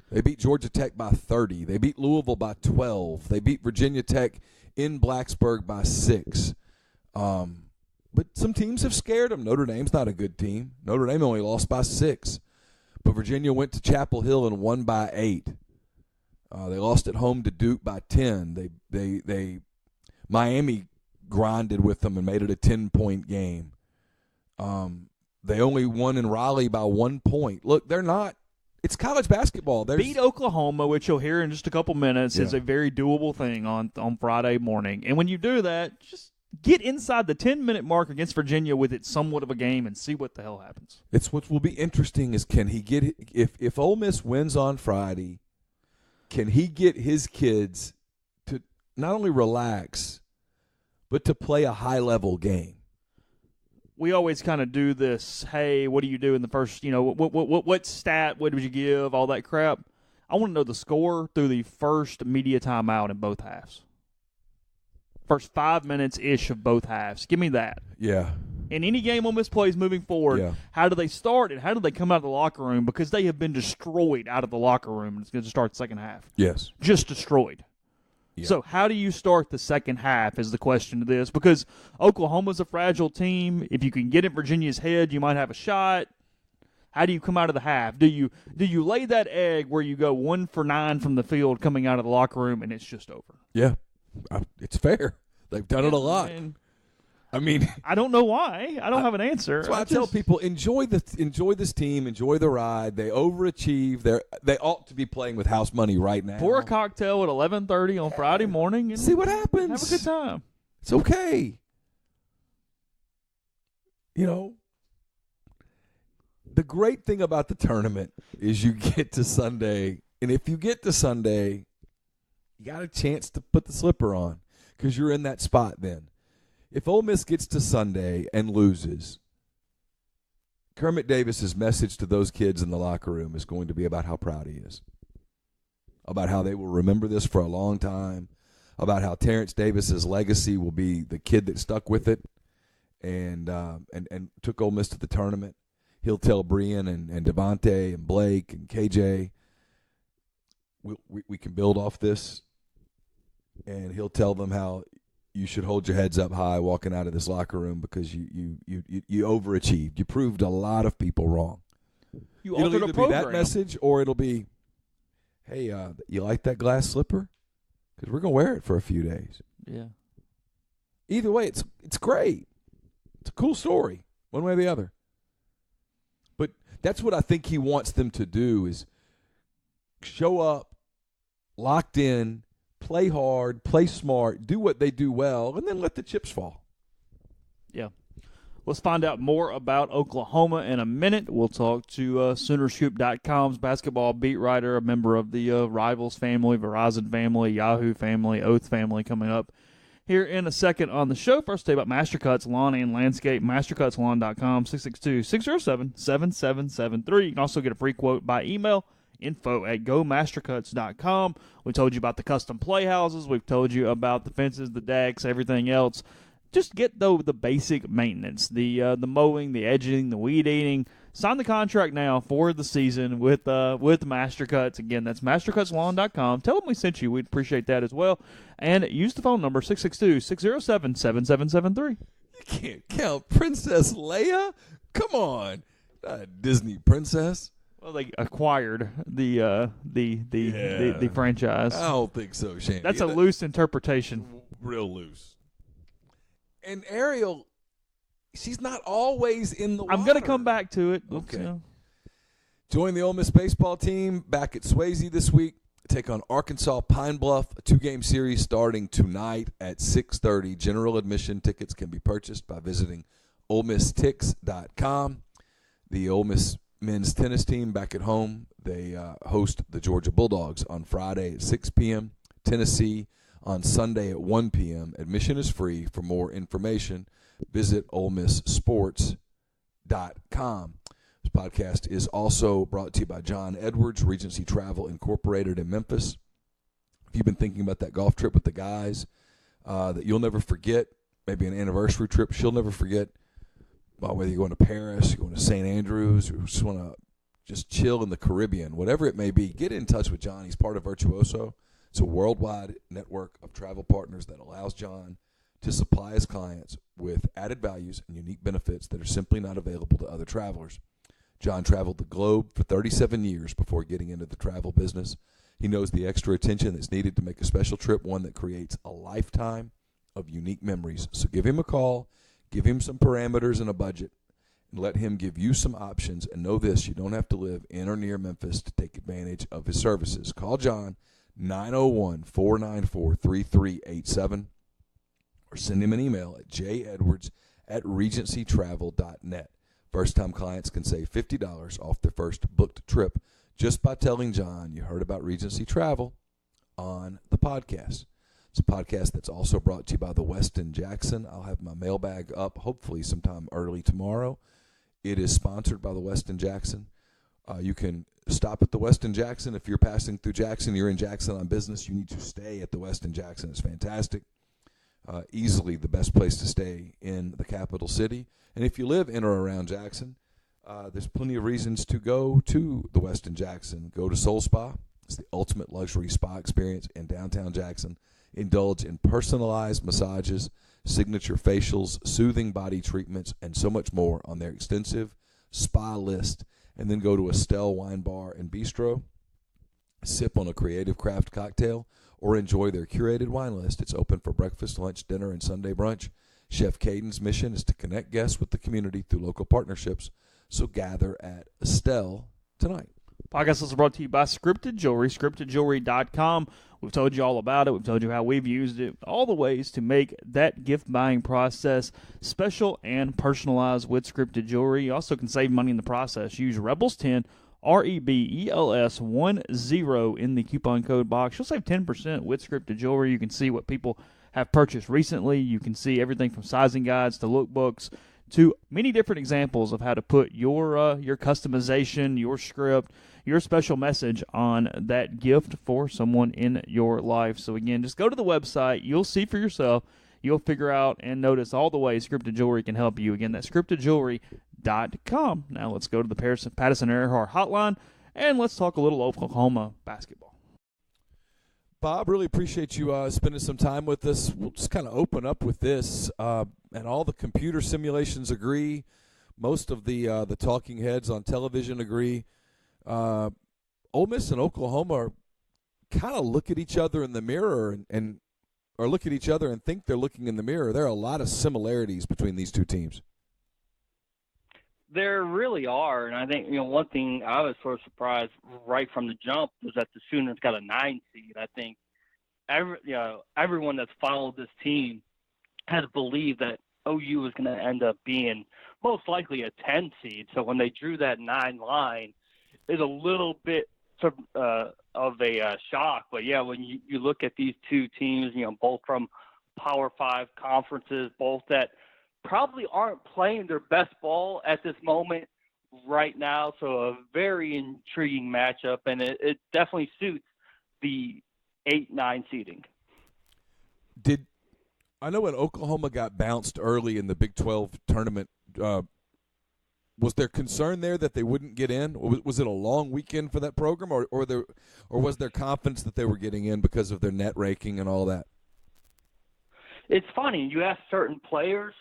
Speaker 6: They beat Georgia Tech by 30. They beat Louisville by 12. They beat Virginia Tech in Blacksburg by 6. But some teams have scared them. Notre Dame's not a good team. Notre Dame only lost by 6. But Virginia went to Chapel Hill and won by 8. They lost at home to Duke by 10. Miami grinded with them and made it a 10-point game. They only won in Raleigh by 1 point. Look, they're not. It's college basketball.
Speaker 5: Beat Oklahoma, which you'll hear in just a couple minutes, is a very doable thing on Friday morning. And when you do that, just get inside the 10-minute mark against Virginia with it somewhat of a game and see what the hell happens.
Speaker 6: It's what will be interesting is can he get if Ole Miss wins on Friday, can he get his kids to not only relax but to play a high-level game?
Speaker 5: We always kind of do this, hey, what do you do in the first, what stat, what would you give, all that crap. I want to know the score through the first media timeout in both halves. First 5 minutes-ish of both halves. Give me that.
Speaker 6: Yeah.
Speaker 5: In any game Ole Miss plays moving forward, how do they start and how do they come out of the locker room? Because they have been destroyed out of the locker room, and it's going to start the second half.
Speaker 6: Yes.
Speaker 5: Just destroyed. Yeah. So how do you start the second half is the question to this. Because Oklahoma's a fragile team. If you can get in Virginia's head, you might have a shot. How do you come out of the half? Do you lay that egg where you go 1 for 9 from the field coming out of the locker room and it's just over?
Speaker 6: Yeah, it's fair. They've done it a lot. I mean,
Speaker 5: I don't know why. I don't have an answer.
Speaker 6: That's why I tell people enjoy this team, enjoy the ride. They overachieve. They ought to be playing with house money right now.
Speaker 5: Pour a cocktail at 11:30 on Friday morning and
Speaker 6: see what happens.
Speaker 5: Have a good time.
Speaker 6: It's okay. The great thing about the tournament is you get to Sunday, and if you get to Sunday, you got a chance to put the slipper on because you're in that spot then. If Ole Miss gets to Sunday and loses, Kermit Davis's message to those kids in the locker room is going to be about how proud he is, about how they will remember this for a long time, about how Terrence Davis's legacy will be the kid that stuck with it and took Ole Miss to the tournament. He'll tell Brian and Devontae and Blake and KJ, we can build off this, and he'll tell them how you should hold your heads up high walking out of this locker room because you overachieved. You proved a lot of people wrong.
Speaker 5: You
Speaker 6: it'll
Speaker 5: altered
Speaker 6: either
Speaker 5: a program.
Speaker 6: be that message or it'll be, hey, you like that glass slipper? Because we're going to wear it for a few days.
Speaker 5: Yeah.
Speaker 6: Either way, it's great. It's a cool story, one way or the other. But that's what I think he wants them to do is show up, locked in, play hard, play smart, do what they do well, and then let the chips fall.
Speaker 5: Yeah. Let's find out more about Oklahoma in a minute. We'll talk to Soonerscoop.com's basketball beat writer, a member of the Rivals family, Verizon family, Yahoo family, Oath family coming up here in a second on the show. First, tell you about Mastercuts Lawn and Landscape, mastercutslawn.com, 662-607-7773. You can also get a free quote by email, info@gomastercuts.com. We told you about the custom playhouses. We've told you about the fences, the decks, everything else. Just get the basic maintenance, the mowing, the edging, the weed eating. Sign the contract now for the season with Mastercuts. Again, that's mastercutslawn.com. Tell them we sent you. We'd appreciate that as well. And use the phone number 662-607-7773.
Speaker 6: You can't count Princess Leia? Come on. Not a Disney princess.
Speaker 5: Well, they acquired the franchise.
Speaker 6: I don't think so, Shandy.
Speaker 5: That's a loose interpretation.
Speaker 6: Real loose. And Ariel, she's not always in the water.
Speaker 5: I'm going to come back to it.
Speaker 6: Okay. Join the Ole Miss baseball team back at Swayze this week. Take on Arkansas Pine Bluff, a 2-game series starting tonight at 6:30. General admission tickets can be purchased by visiting OleMissTix.com. The Ole Miss men's tennis team back at home, they host the Georgia Bulldogs on Friday at 6 p.m. Tennessee on Sunday at 1 p.m. Admission is free. For more information, visit OleMissSports.com. This podcast is also brought to you by John Edwards, Regency Travel Incorporated in Memphis. If you've been thinking about that golf trip with the guys that you'll never forget, maybe an anniversary trip she'll never forget, whether you're going to Paris, you're going to St. Andrews, or just want to just chill in the Caribbean, whatever it may be, get in touch with John. He's part of Virtuoso. It's a worldwide network of travel partners that allows John to supply his clients with added values and unique benefits that are simply not available to other travelers. John traveled the globe for 37 years before getting into the travel business. He knows the extra attention that's needed to make a special trip one that creates a lifetime of unique memories. So give him a call, give him some parameters and a budget, and let him give you some options. And know this, you don't have to live in or near Memphis to take advantage of his services. Call John, 901-494-3387, or send him an email at jedwards@regencytravel.net. First-time clients can save $50 off their first booked trip just by telling John you heard about Regency Travel on the podcast. It's a podcast that's also brought to you by the Westin Jackson. I'll have my mailbag up hopefully sometime early tomorrow. It is sponsored by the Westin Jackson. You can stop at the Westin Jackson. If you're passing through Jackson, you're in Jackson on business, you need to stay at the Westin Jackson. It's fantastic. Easily the best place to stay in the capital city. And if you live in or around Jackson, there's plenty of reasons to go to the Westin Jackson. Go to Soul Spa. It's the ultimate luxury spa experience in downtown Jackson. Indulge in personalized massages, signature facials, soothing body treatments, and so much more on their extensive spa list. And then go to Estelle Wine Bar and Bistro, sip on a creative craft cocktail, or enjoy their curated wine list. It's open for breakfast, lunch, dinner, and Sunday brunch. Chef Caden's mission is to connect guests with the community through local partnerships. So gather at Estelle tonight.
Speaker 5: Podcast is brought to you by Scripted Jewelry, scriptedjewelry.com. We've told you all about it. We've told you how we've used it, all the ways to make that gift buying process special and personalized with Scripted Jewelry. You also can save money in the process. Use Rebels10, REBELS10 in the coupon code box. You'll save 10% with Scripted Jewelry. You can see what people have purchased recently. You can see everything from sizing guides to lookbooks to many different examples of how to put your customization, your script, your special message on that gift for someone in your life. So again, just go to the website. You'll see for yourself. You'll figure out and notice all the ways Scripted Jewelry can help you. Again, that's scriptedjewelry.com. Now let's go to the Patterson Earhart hotline, and let's talk a little Oklahoma basketball.
Speaker 6: Bob, really appreciate you spending some time with us. We'll just kind of open up with this, and all the computer simulations agree. Most of the talking heads on television agree. Ole Miss and Oklahoma are kind of look at each other in the mirror or look at each other and think they're looking in the mirror. There are a lot of similarities between these two teams.
Speaker 4: There really are, and I think one thing I was sort of surprised right from the jump was that the Sooners got a 9 seed. I think everyone that's followed this team has believed that OU was going to end up being most likely a 10 seed. So when they drew that 9 line, it's a little bit of a shock. But yeah, when you look at these two teams, both from Power 5 conferences, both that probably aren't playing their best ball at this moment right now. So a very intriguing matchup, and it definitely suits the 8-9 seeding.
Speaker 6: I know when Oklahoma got bounced early in the Big 12 tournament, was there concern there that they wouldn't get in? Was it a long weekend for that program, or was there confidence that they were getting in because of their net ranking and all that?
Speaker 4: It's funny. You ask certain players,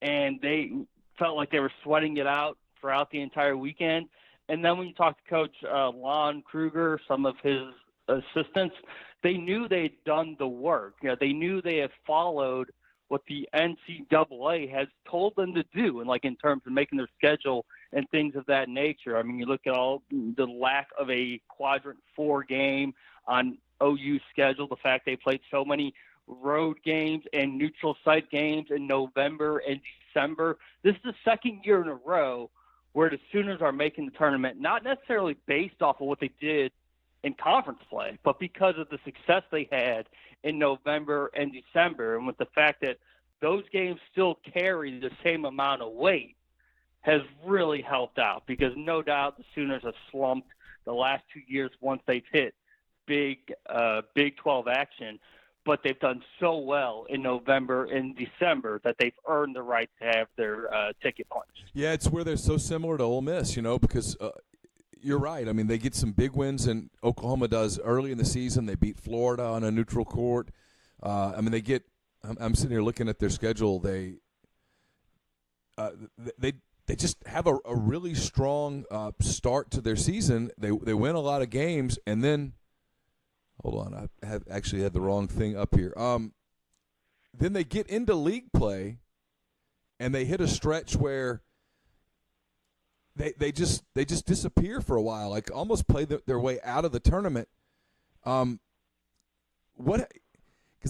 Speaker 4: and they felt like they were sweating it out throughout the entire weekend. And then when you talk to Coach Lon Kruger, some of his assistants, they knew they'd done the work. They knew they had followed what the NCAA has told them to do, and like in terms of making their schedule and things of that nature. I mean, you look at all the lack of a quadrant 4 game on OU's schedule, the fact they played so many road games and neutral site games in November and December. This is the second year in a row where the Sooners are making the tournament, not necessarily based off of what they did in conference play, but because of the success they had in November and December, and with the fact that those games still carry the same amount of weight, has really helped out, because no doubt the Sooners have slumped the last 2 years once they've hit Big 12 action, but they've done so well in November and December that they've earned the right to have their ticket punched.
Speaker 6: Yeah, it's where they're so similar to Ole Miss, because you're right. I mean, they get some big wins, and Oklahoma does early in the season. They beat Florida on a neutral court. They get. I'm sitting here looking at their schedule. They just have a really strong start to their season. They win a lot of games, and then hold on, I have actually had the wrong thing up here. Then they get into league play, and they hit a stretch where they just disappear for a while, like almost play their way out of the tournament. Because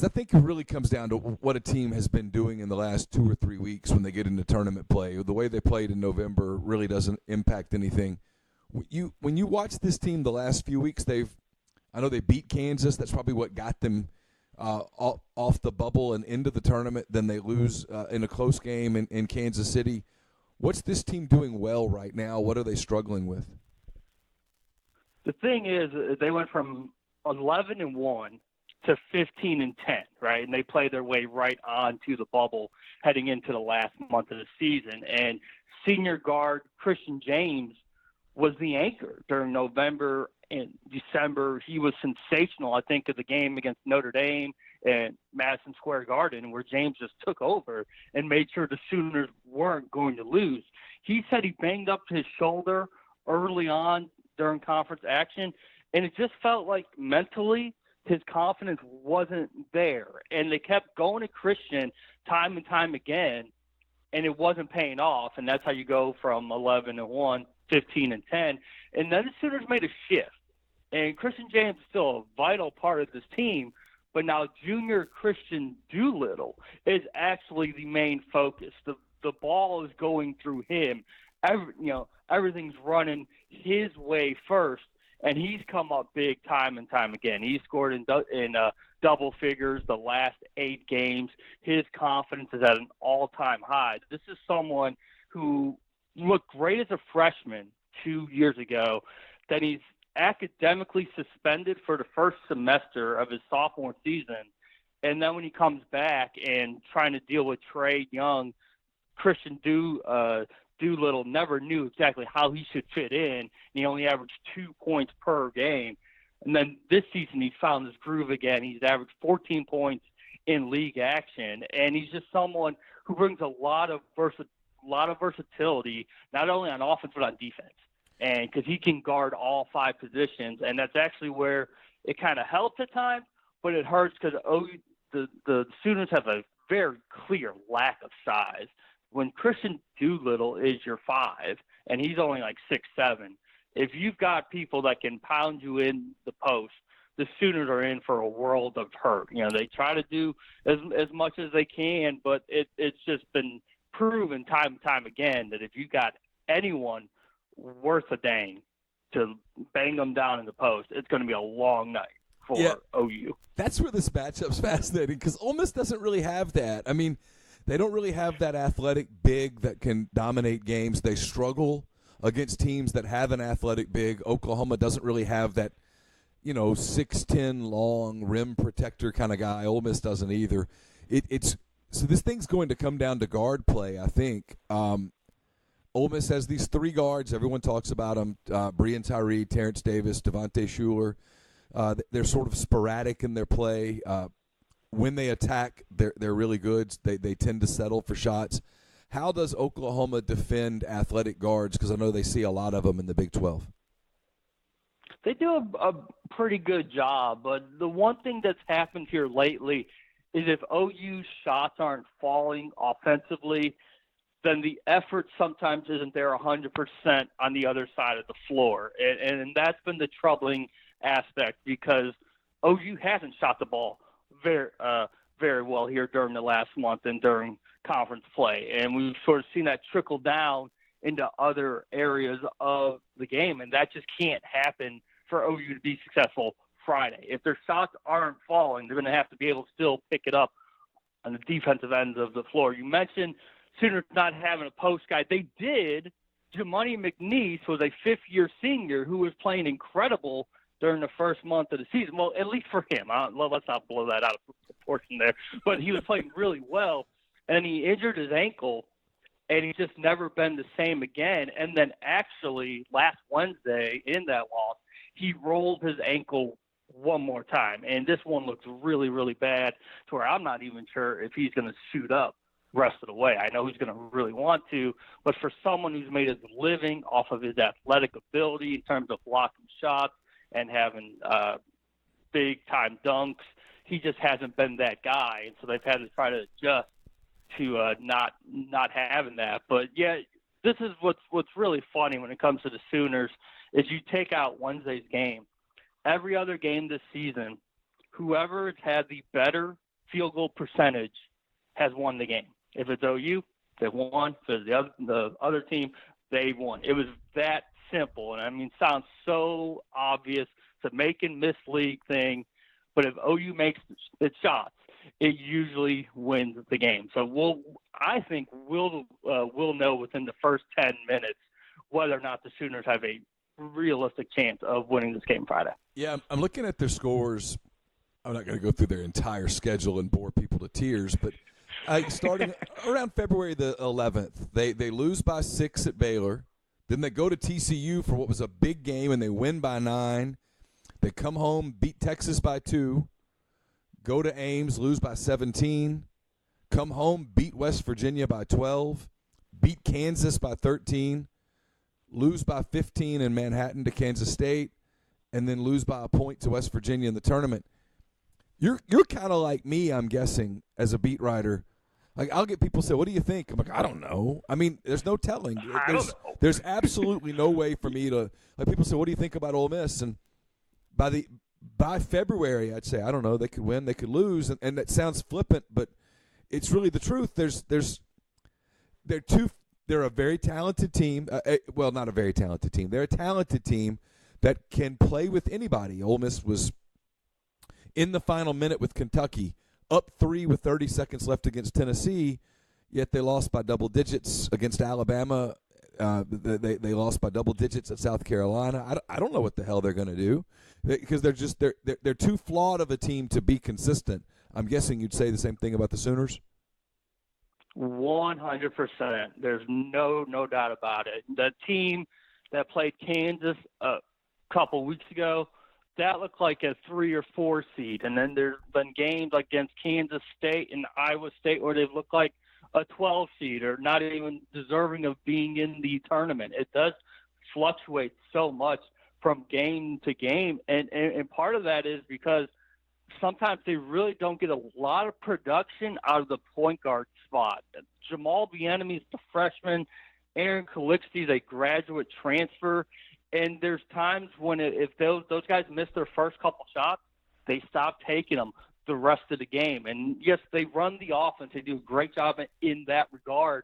Speaker 6: I think it really comes down to what a team has been doing in the last 2 or 3 weeks when they get into tournament play. The way they played in November really doesn't impact anything. When you watch this team the last few weeks, I know they beat Kansas. That's probably what got them off the bubble and into the tournament. Then they lose in a close game in Kansas City. What's this team doing well right now? What are they struggling with?
Speaker 4: The thing is, they went from 11-1 to 15-10, right? And they played their way right on to the bubble heading into the last month of the season. And senior guard Christian James was the anchor during November and December. He was sensational. I think of the game against Notre Dame and Madison Square Garden, where James just took over and made sure the Sooners weren't going to lose. He said he banged up his shoulder early on during conference action, and it just felt like mentally his confidence wasn't there. And they kept going to Christian time and time again, and it wasn't paying off. And that's how you go from 11-1, 15-10. And then the Sooners made a shift. And Christian James is still a vital part of this team, but now junior Christian Doolittle is actually the main focus. The ball is going through him. Everything's running his way first, and he's come up big time and time again. He's scored in double figures the last 8 games. His confidence is at an all-time high. This is someone who looked great as a freshman 2 years ago. Then he's academically suspended for the first semester of his sophomore season. And then when he comes back and trying to deal with Trey Young, Christian Doolittle never knew exactly how he should fit in. And he only averaged 2 points per game. And then this season he's found his groove again. He's averaged 14 points in league action. And he's just someone who brings a lot of versatility, not only on offense but on defense. And because he can guard all 5 positions, and that's actually where it kind of helps at times, but it hurts because the Sooners have a very clear lack of size. When Christian Doolittle is your 5, and he's only like 6'7", if you've got people that can pound you in the post, the Sooners are in for a world of hurt. They try to do as much as they can, but it's just been proven time and time again that if you got anyone worth a dang to bang them down in the post, it's going to be a long night. for OU.
Speaker 6: That's where this matchup's fascinating because Ole Miss doesn't really have that. I mean, they don't really have that athletic big that can dominate games. They struggle against teams that have an athletic big. Oklahoma doesn't really have that, 6'10" long rim protector kind of guy. Ole Miss doesn't either. So this thing's going to come down to guard play, I think. Ole Miss has these three guards. Everyone talks about them, Breein Tyree, Terrence Davis, Devontae Shuler. They're sort of sporadic in their play. When they attack, they're really good. They tend to settle for shots. How does Oklahoma defend athletic guards? Because I know they see a lot of them in the Big 12.
Speaker 4: They do a pretty good job, but the one thing that's happened here lately is if OU's shots aren't falling offensively, then the effort sometimes isn't there 100% on the other side of the floor. And that's been the troubling aspect because OU hasn't shot the ball very well here during the last month and during conference play. And we've sort of seen that trickle down into other areas of the game, and that just can't happen for OU to be successful Friday. If their shots aren't falling, they're going to have to be able to still pick it up on the defensive ends of the floor. You mentioned Sooners not having a post guy. They did. Jimani McNeese was a fifth-year senior who was playing incredible during the first month of the season. Well, at least for him. Let's not blow that out of proportion there. But he was playing really well, and he injured his ankle, and he's just never been the same again. And then actually last Wednesday in that loss, he rolled his ankle one more time. And this one looks really, really bad to where I'm not even sure if he's going to suit up rest of the way. I know he's going to really want to, but for someone who's made his living off of his athletic ability in terms of blocking shots and having big-time dunks, he just hasn't been that guy. And so they've had to try to adjust to not having that. But, yeah, this is what's really funny when it comes to the Sooners is you take out Wednesday's game. Every other game this season, whoever has had the better field goal percentage has won the game. If it's OU, they won. If it's the other team, they won. It was that simple. And, I mean, it sounds so obvious. It's a make-and-miss league thing. But if OU makes its shots, it usually wins the game. So I think we'll know within the first 10 minutes whether or not the Sooners have a realistic chance of winning this game Friday.
Speaker 6: Yeah, I'm looking at their scores. I'm not going to go through their entire schedule and bore people to tears, but starting around February the 11th, they lose by 6 at Baylor. Then they go to TCU for what was a big game, and they win by 9. They come home, beat Texas by 2, go to Ames, lose by 17, come home, beat West Virginia by 12, beat Kansas by 13, lose by 15 in Manhattan to Kansas State, and then lose by a point to West Virginia in the tournament. You're kind of like me, I'm guessing, as a beat writer. Like, I'll get people say, what do you think? I'm like, I don't know. I mean, there's no telling. There's absolutely no way for me to – like, people say, what do you think about Ole Miss? And by February, I'd say, I don't know. They could win. They could lose. And that sounds flippant, but it's really the truth. They're a very talented team. Well, not a very talented team. They're a talented team that can play with anybody. Ole Miss was in the final minute with Kentucky, up 3 with 30 seconds left against Tennessee, yet they lost by double digits against Alabama. They lost by double digits at South Carolina. I don't know what the hell they're going to do because they're too flawed of a team to be consistent. I'm guessing you'd say the same thing about the Sooners.
Speaker 4: 100%. There's no doubt about it. The team that played Kansas a couple weeks ago, that looked like a 3 or 4 seed. And then there's been games against Kansas State and Iowa State where they've looked like a 12 seed or not even deserving of being in the tournament. It does fluctuate so much from game to game. And part of that is because sometimes they really don't get a lot of production out of the point guard spot. Jamal Bieniemy's the freshman. Aaron Calixte's a graduate transfer. And there's times when if those guys miss their first couple shots, they stop taking them the rest of the game. And, yes, they run the offense. They do a great job in that regard.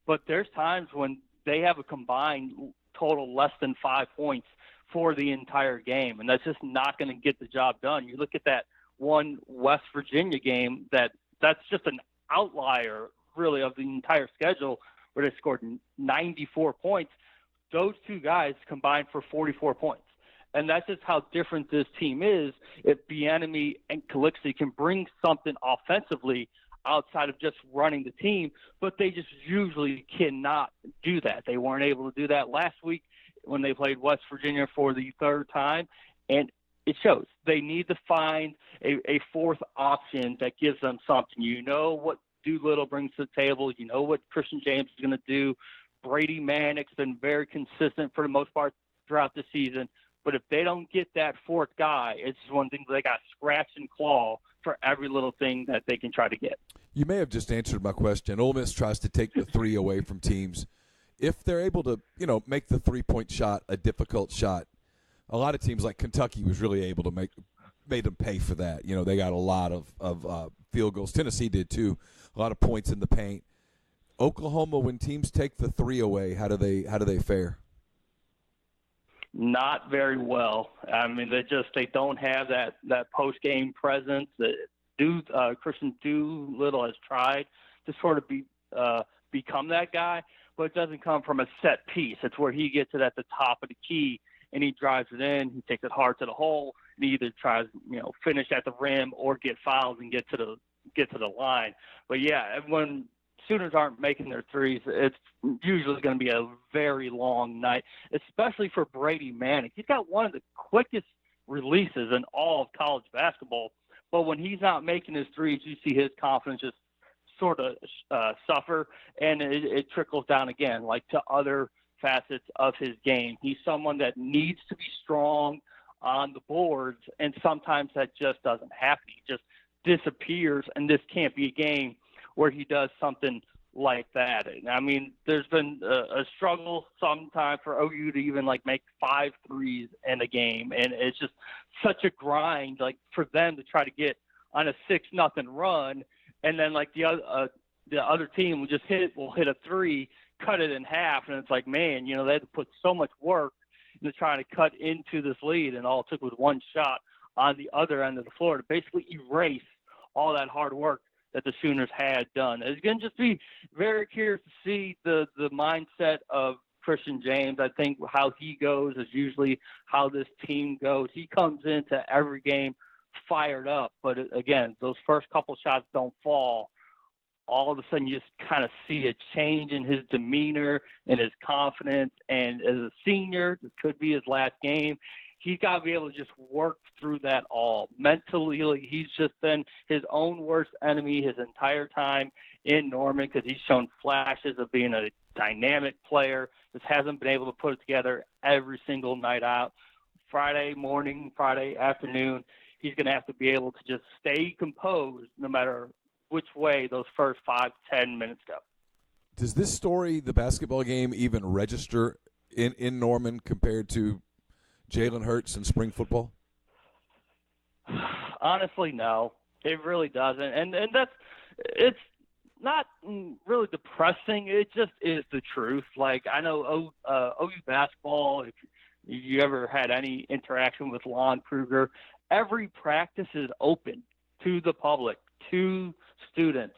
Speaker 4: But there's times when they have a combined total less than 5 points for the entire game, and that's just not going to get the job done. You look at that one West Virginia game that's just an outlier, really, of the entire schedule, where they scored 94 points. Those two guys combined for 44 points. And that's just how different this team is. If Bieniemy and Calixte can bring something offensively outside of just running the team, but they just usually cannot do that. They weren't able to do that last week when they played West Virginia for the third time, and it shows. They need to find a fourth option that gives them something. You know what Doolittle brings to the table. You know what Christian James is going to do. Brady Manick's been very consistent for the most part throughout the season. But if they don't get that fourth guy, it's one thing they got scratch and claw for every little thing that they can try to get.
Speaker 6: You may have just answered my question. Ole Miss tries to take the three away from teams. If they're able to, make the three-point shot a difficult shot, a lot of teams like Kentucky was really able to made them pay for that. They got a lot of field goals. Tennessee did too. A lot of points in the paint. Oklahoma, when teams take the three away, how do they fare?
Speaker 4: Not very well. I mean, they don't have that post game presence. Christian Doolittle has tried to sort of become that guy, but it doesn't come from a set piece. It's where he gets it at the top of the key and he drives it in. He takes it hard to the hole. And he either tries, finish at the rim or get fouled and get to the line. But yeah, when Sooners aren't making their threes, it's usually going to be a very long night, especially for Brady Manick. He's got one of the quickest releases in all of college basketball, but when he's not making his threes, you see his confidence just sort of suffer, and it trickles down again, like to other facets of his game. He's someone that needs to be strong on the boards, and sometimes that just doesn't happen. He just disappears, and this can't be a game where he does something like that. And I mean, there's been a struggle sometimes for OU to even make 5 threes in a game. And it's just such a grind, for them to try to get on a 6-0 run. And then the other team will hit a three, cut it in half. And it's man, they had to put so much work into trying to cut into this lead. And all it took was one shot on the other end of the floor to basically erase all that hard work that the Sooners had done. It's going to just be very curious to see the mindset of Christian James. I think how he goes is usually how this team goes. He comes into every game fired up, but again, those first couple shots don't fall. All of a sudden, you just kind of see a change in his demeanor and his confidence. And as a senior, this could be his last game. He's got to be able to just work through that all. Mentally, he's just been his own worst enemy his entire time in Norman because he's shown flashes of being a dynamic player. Just hasn't been able to put it together every single night out. Friday morning, Friday afternoon, he's going to have to be able to just stay composed no matter which way those first 5-10 minutes go.
Speaker 6: Does this story, the basketball game, even register in Norman compared to Jalen Hurts and spring football?
Speaker 4: Honestly, no. It really doesn't. And it's not really depressing. It just is the truth. I know OU basketball, if you ever had any interaction with Lon Kruger, every practice is open to the public, to students.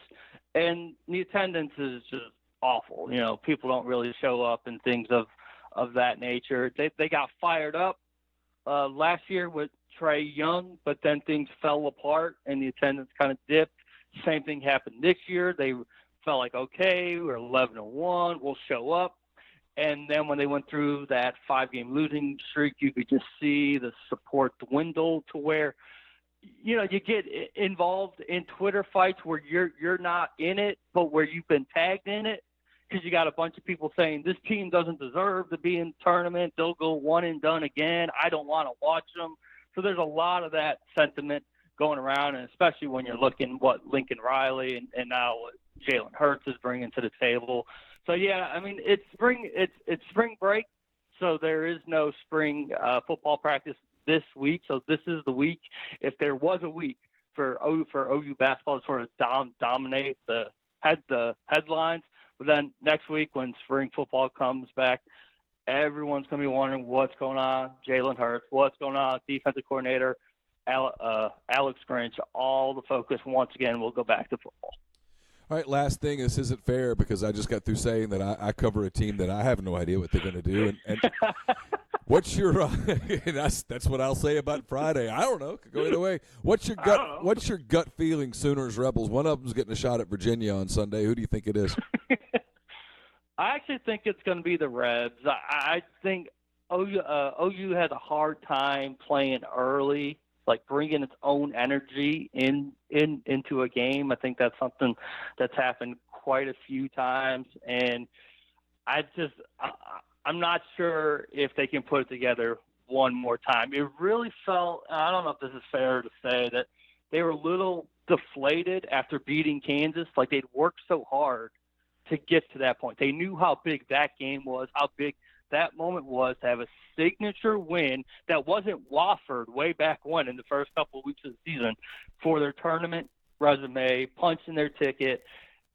Speaker 4: And the attendance is just awful. People don't really show up and things of that nature. They got fired up last year with Trey Young, but then things fell apart and the attendance kind of dipped. Same thing happened this year. They felt okay, we're 11-1, we'll show up. And then when they went through that 5-game losing streak, you could just see the support dwindle to where, you get involved in Twitter fights where you're not in it, but where you've been tagged in it. Because you got a bunch of people saying this team doesn't deserve to be in the tournament. They'll go one and done again. I don't want to watch them. So there's a lot of that sentiment going around, and especially when you're looking what Lincoln Riley and now what Jalen Hurts is bringing to the table. So yeah, I mean it's spring break, so there is no spring football practice this week. So this is the week. If there was a week for OU basketball to sort of dominate the headlines. But then next week when spring football comes back, everyone's going to be wondering what's going on. Jalen Hurts, what's going on? Defensive coordinator, Alex Grinch. All the focus once again will go back to football.
Speaker 6: All right, last thing. This isn't fair because I just got through saying that I cover a team that I have no idea what they're going to do. And what's your that's what I'll say about Friday. I don't know. Could go either way. What's your gut feeling, Sooners, Rebels? One of them's getting a shot at Virginia on Sunday. Who do you think it is?
Speaker 4: I actually think it's going to be the Rebs. I think OU has a hard time playing early, like bringing its own energy into a game. I think that's something that's happened quite a few times, and I'm not sure if they can put it together one more time. It really felt, I don't know if this is fair to say, that they were a little deflated after beating Kansas. Like they'd worked so hard to get to that point. They knew how big that game was, how big that moment was to have a signature win that wasn't Wofford way back when in the first couple of weeks of the season for their tournament resume, punching their ticket.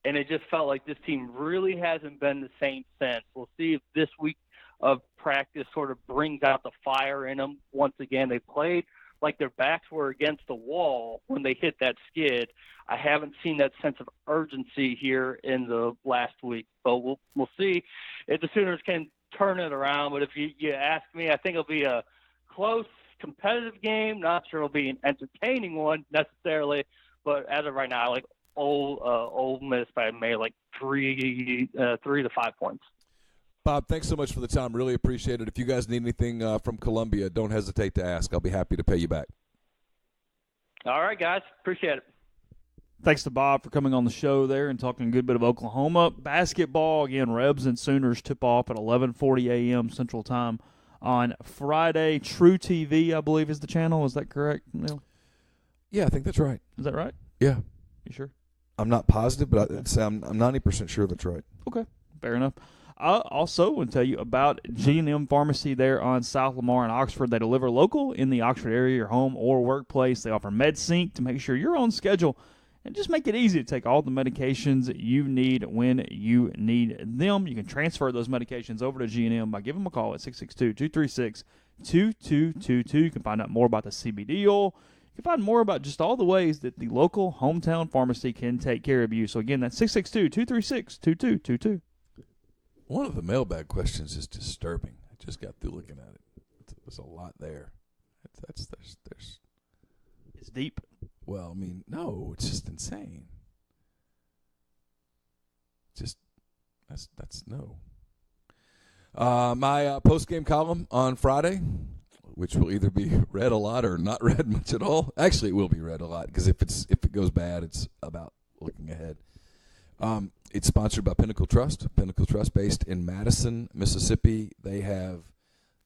Speaker 4: And it just felt like this team really hasn't been the same since. We'll see if this week of practice sort of brings out the fire in them once again. They played like their backs were against the wall when they hit that skid. I haven't seen that sense of urgency here in the last week. So we'll see if the Sooners can turn it around. But if you ask me, I think it'll be a close, competitive game. Not sure it'll be an entertaining one necessarily, but as of right now, I like Ole Miss by maybe like 3 to 5 points.
Speaker 6: Bob, thanks so much for the time. Really appreciate it. If you guys need anything from Columbia, don't hesitate to ask. I'll be happy to pay you back.
Speaker 4: All right, guys. Appreciate it.
Speaker 5: Thanks to Bob for coming on the show there and talking a good bit of Oklahoma. Basketball, again, Rebs and Sooners tip off at 11:40 a.m. Central Time on Friday. True TV, I believe, is the channel. Is that correct, Neil?
Speaker 6: Yeah, I think that's right.
Speaker 5: Is that right?
Speaker 6: Yeah.
Speaker 5: You sure? I'm
Speaker 6: not positive, but I'm 90% sure that's right.
Speaker 5: Okay, fair enough. I also want to tell you about G&M Pharmacy there on South Lamar in Oxford. They deliver local in the Oxford area, your home or workplace. They offer MedSync to make sure you're on schedule and just make it easy to take all the medications you need when you need them. You can transfer those medications over to G&M by giving them a call at 662-236-2222. You can find out more about the CBD oil. You can find more about just all the ways that the local hometown pharmacy can take care of you. So, again, that's 662-236-2222.
Speaker 6: One of the mailbag questions is disturbing. I just got through looking at it. There's a lot there. There's
Speaker 5: It's deep.
Speaker 6: Well, I mean, no, it's just insane. Just that's no. My post-game column on Friday, which will either be read a lot or not read much at all. Actually, it will be read a lot because if it goes bad, it's about looking ahead. It's sponsored by Pinnacle Trust. Pinnacle Trust, based in Madison, Mississippi. They have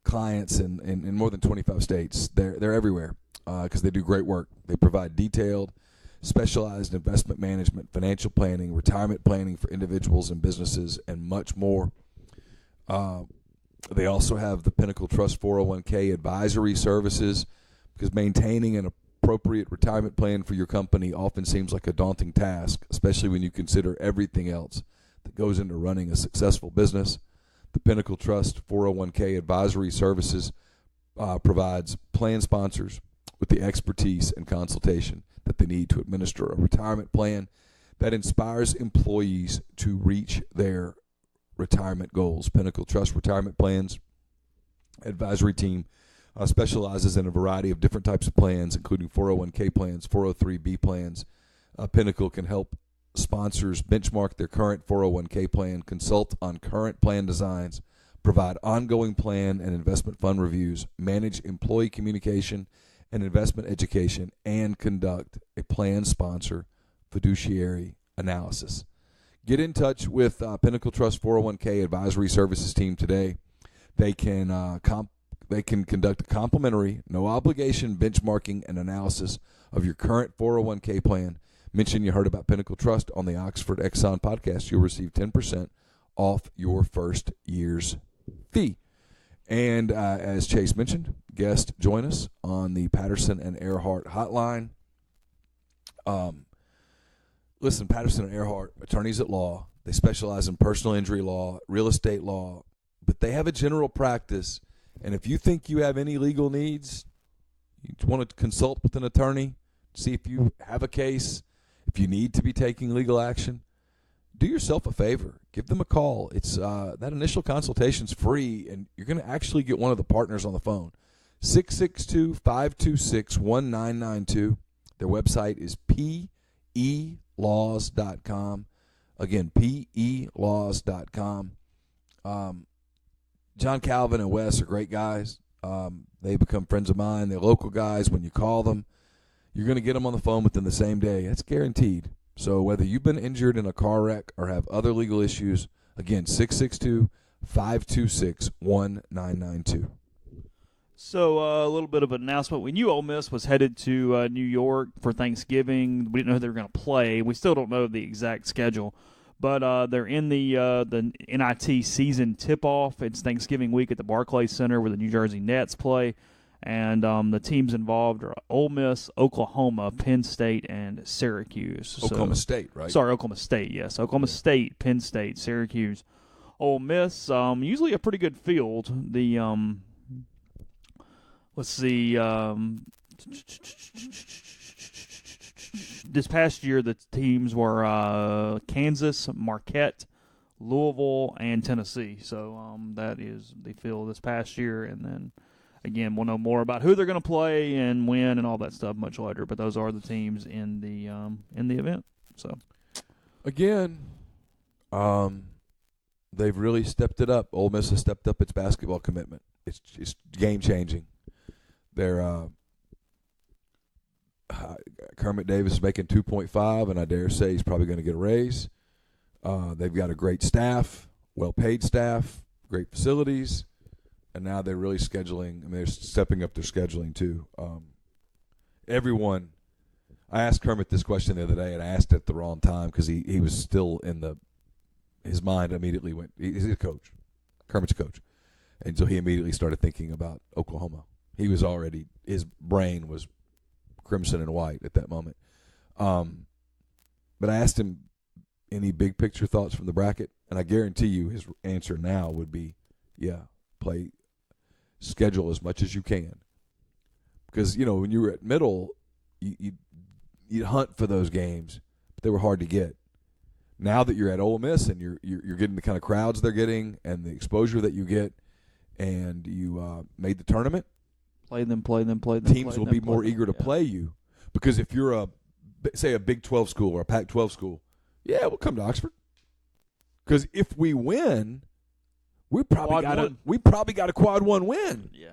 Speaker 6: clients in more than 25 states. They're everywhere because they do great work. They provide detailed, specialized investment management, financial planning, retirement planning for individuals and businesses, and much more. They also have the Pinnacle Trust 401k advisory services because maintaining an appropriate retirement plan for your company often seems like a daunting task, especially when you consider everything else that goes into running a successful business. The Pinnacle Trust 401k advisory services provides plan sponsors with the expertise and consultation that they need to administer a retirement plan that inspires employees to reach their retirement goals. Pinnacle Trust Retirement Plans Advisory Team specializes in a variety of different types of plans, including 401k plans, 403b plans. Pinnacle can help sponsors benchmark their current 401k plan, consult on current plan designs, provide ongoing plan and investment fund reviews, manage employee communication and investment education, and conduct a plan sponsor fiduciary analysis. Get in touch with Pinnacle Trust 401k Advisory Services team today. They can conduct a complimentary, no-obligation benchmarking and analysis of your current 401k plan. Mention you heard about Pinnacle Trust on the Oxford Exxon podcast. You'll receive 10% off your first year's fee. And as Chase mentioned, guests join us on the Patterson and Earhart hotline. Listen, Patterson and Earhart, attorneys at law. They specialize in personal injury law, real estate law, but they have a general practice. And if you think you have any legal needs, you want to consult with an attorney, see if you have a case, if you need to be taking legal action, do yourself a favor. Give them a call. It's that initial consultation's free, and you're going to actually get one of the partners on the phone. 662-526-1992. Their website is PELaws.com. Again, PELaws.com. John Calvin and Wes are great guys. They become friends of mine. They're local guys. When you call them, you're going to get them on the phone within the same day. That's guaranteed. So whether you've been injured in a car wreck or have other legal issues, again, 662-526-1992.
Speaker 5: So a little bit of an announcement. We knew Ole Miss was headed to New York for Thanksgiving. We didn't know who they were going to play. We still don't know the exact schedule. But they're in the NIT season tip-off. It's Thanksgiving week at the Barclays Center where the New Jersey Nets play. And the teams involved are Ole Miss, Oklahoma, Penn State, and Syracuse.
Speaker 6: Oklahoma State, right?
Speaker 5: Sorry, Oklahoma State, yes. Oklahoma State, Penn State, Syracuse. Ole Miss, usually a pretty good field. The let's see. This past year, the teams were Kansas, Marquette, Louisville, and Tennessee. So that is the field this past year. And then, again, we'll know more about who they're going to play and when and all that stuff much later. But those are the teams in the event. So,
Speaker 6: again, they've really stepped it up. Ole Miss has stepped up its basketball commitment. It's game changing. They're Kermit Davis is making 2.5, and I dare say he's probably going to get a raise. They've got a great staff, well-paid staff, great facilities, and now they're really scheduling. I mean, they're stepping up their scheduling too. Everyone, I asked Kermit this question the other day, and I asked it at the wrong time because he was still in his mind immediately went. He's a coach, Kermit's a coach, and so he immediately started thinking about Oklahoma. His brain was crimson and white at that moment. But I asked him any big picture thoughts from the bracket, and I guarantee you his answer now would be, yeah, play schedule as much as you can. Because, when you were at middle, you'd hunt for those games, but they were hard to get. Now that you're at Ole Miss and you're getting the kind of crowds they're getting and the exposure that you get, and you made the tournament,
Speaker 5: play them.
Speaker 6: Teams will be more eager to play you, because if you're say a Big 12 school or a Pac-12 school, yeah, we'll come to Oxford. Because if we win, we probably got a quad one win.
Speaker 5: Yeah.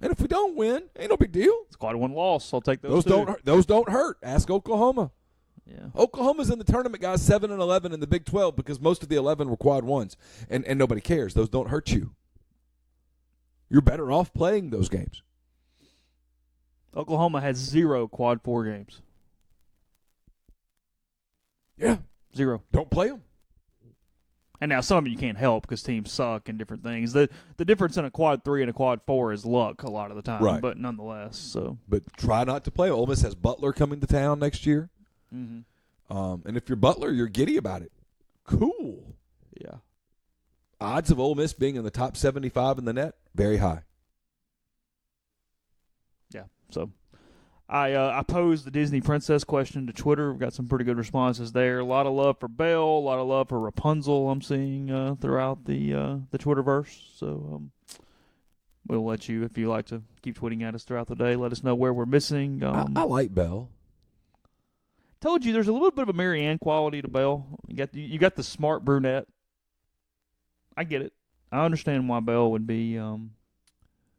Speaker 6: And if we don't win, ain't no big deal.
Speaker 5: It's quad one loss. I'll take those.
Speaker 6: Those don't hurt. Ask Oklahoma.
Speaker 5: Yeah.
Speaker 6: Oklahoma's in the tournament, guys, 7-11 in the Big 12 because most of the 11 were quad ones, and nobody cares. Those don't hurt you. You're better off playing those games.
Speaker 5: Oklahoma has 0 quad 4 games.
Speaker 6: Yeah.
Speaker 5: 0.
Speaker 6: Don't play them.
Speaker 5: And now some of you can't help because teams suck and different things. The difference in a quad 3 and a quad 4 is luck a lot of the time,
Speaker 6: right.
Speaker 5: But nonetheless. So.
Speaker 6: But try not to play. Ole Miss has Butler coming to town next year.
Speaker 5: Mm-hmm.
Speaker 6: And if you're Butler, you're giddy about it. Cool.
Speaker 5: Yeah.
Speaker 6: Odds of Ole Miss being in the top 75 in the net, very high.
Speaker 5: Yeah. So I posed the Disney Princess question to Twitter. We've got some pretty good responses there. A lot of love for Belle, a lot of love for Rapunzel I'm seeing throughout the Twitterverse. So we'll let you, if you like to keep tweeting at us throughout the day, let us know where we're missing.
Speaker 6: I like Belle.
Speaker 5: Told you there's a little bit of a Marianne quality to Belle. You got the smart brunette. I get it. I understand why Belle would be.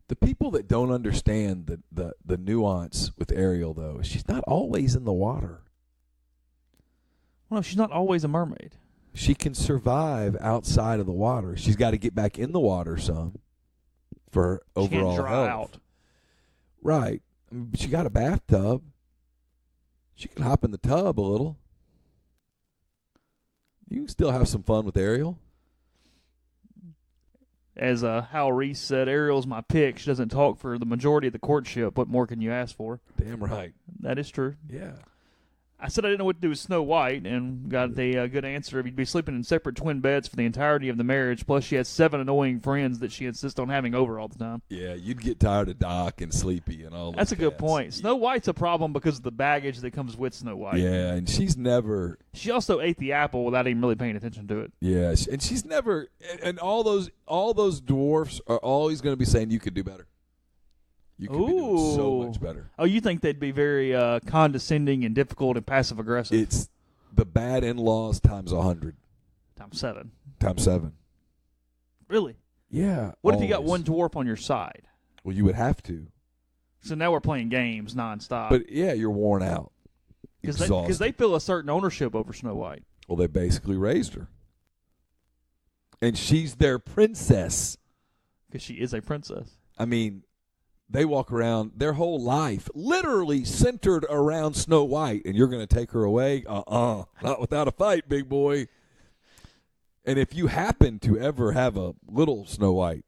Speaker 6: The people that don't understand the nuance with Ariel, though, she's not always in the water.
Speaker 5: Well, she's not always a mermaid.
Speaker 6: She can survive outside of the water. She's got to get back in the water some for overall
Speaker 5: health. She can't dry out.
Speaker 6: Right. But she got a bathtub. She can hop in the tub a little. You can still have some fun with Ariel.
Speaker 5: As Hal Reese said, Ariel's my pick. She doesn't talk for the majority of the courtship. What more can you ask for?
Speaker 6: Damn right.
Speaker 5: That is true.
Speaker 6: Yeah.
Speaker 5: I said I didn't know what to do with Snow White, and got the good answer. You'd be sleeping in separate twin beds for the entirety of the marriage, plus she has 7 annoying friends that she insists on having over all the time.
Speaker 6: Yeah, you'd get tired of Doc and Sleepy and all
Speaker 5: That's a good point.
Speaker 6: Yeah.
Speaker 5: Snow White's a problem because of the baggage that comes with Snow White.
Speaker 6: Yeah, and she's never...
Speaker 5: She also ate the apple without even really paying attention to it.
Speaker 6: Yeah, and she's never... And all those dwarfs are always going to be saying, you could do better. You could be doing so much better.
Speaker 5: Oh, you think they'd be very condescending and difficult and passive-aggressive?
Speaker 6: It's the bad in-laws times 100.
Speaker 5: Times 7.
Speaker 6: Times 7.
Speaker 5: Really?
Speaker 6: Yeah.
Speaker 5: What if you got one dwarf on your side?
Speaker 6: Well, you would have to.
Speaker 5: So now we're playing games nonstop.
Speaker 6: But, yeah, you're worn out.
Speaker 5: Because they feel a certain ownership over Snow White.
Speaker 6: Well, they basically raised her. And she's their princess.
Speaker 5: Because she is a princess.
Speaker 6: I mean... They walk around their whole life literally centered around Snow White, and you're going to take her away? Not without a fight, big boy. And if you happen to ever have a little Snow White,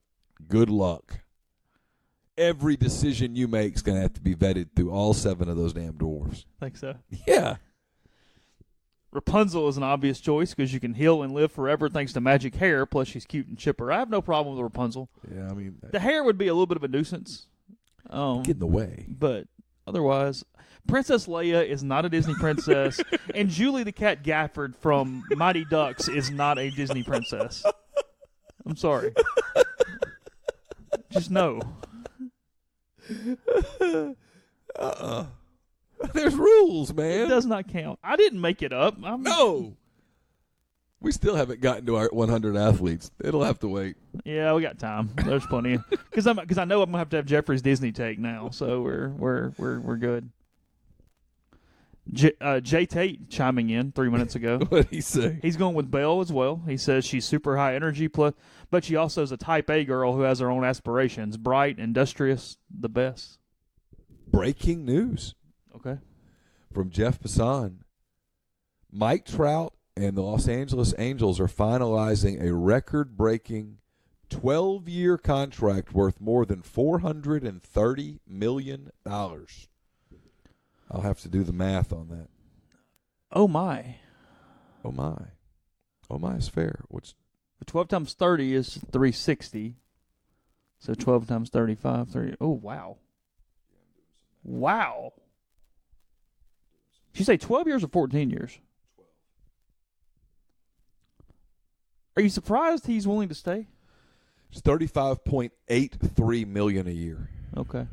Speaker 6: good luck. Every decision you make is going to have to be vetted through all 7 of those damn dwarves.
Speaker 5: Think so?
Speaker 6: Yeah.
Speaker 5: Rapunzel is an obvious choice because you can heal and live forever thanks to magic hair, plus she's cute and chipper. I have no problem with Rapunzel.
Speaker 6: Yeah, I mean...
Speaker 5: The hair would be a little bit of a nuisance.
Speaker 6: Get in the way.
Speaker 5: But otherwise, Princess Leia is not a Disney princess, and Julie the Cat Gafford from Mighty Ducks is not a Disney princess. I'm sorry. Just no.
Speaker 6: There's rules, man.
Speaker 5: It does not count. I didn't make it up.
Speaker 6: No. We still haven't gotten to our 100 athletes. It'll have to wait.
Speaker 5: Yeah, we got time. There's plenty. Because I know I'm gonna have to have Jeffrey's Disney take now, so we're good. Jay Tate chiming in 3 minutes ago.
Speaker 6: What did he say?
Speaker 5: He's going with Belle as well. He says she's super high energy, but she also is a Type A girl who has her own aspirations. Bright, industrious, the best.
Speaker 6: Breaking news.
Speaker 5: Okay.
Speaker 6: From Jeff Passan. Mike Trout and the Los Angeles Angels are finalizing a record-breaking 12-year contract worth more than $430 million. I'll have to do the math on that.
Speaker 5: Oh, my.
Speaker 6: Oh, my. Oh, my is fair.
Speaker 5: 12 times 30 is 360. So 12 times 35, 30. Oh, wow. Wow. Did you say 12 years or 14 years? Are you surprised he's willing to stay?
Speaker 6: It's $35.83 million a year.
Speaker 5: Okay.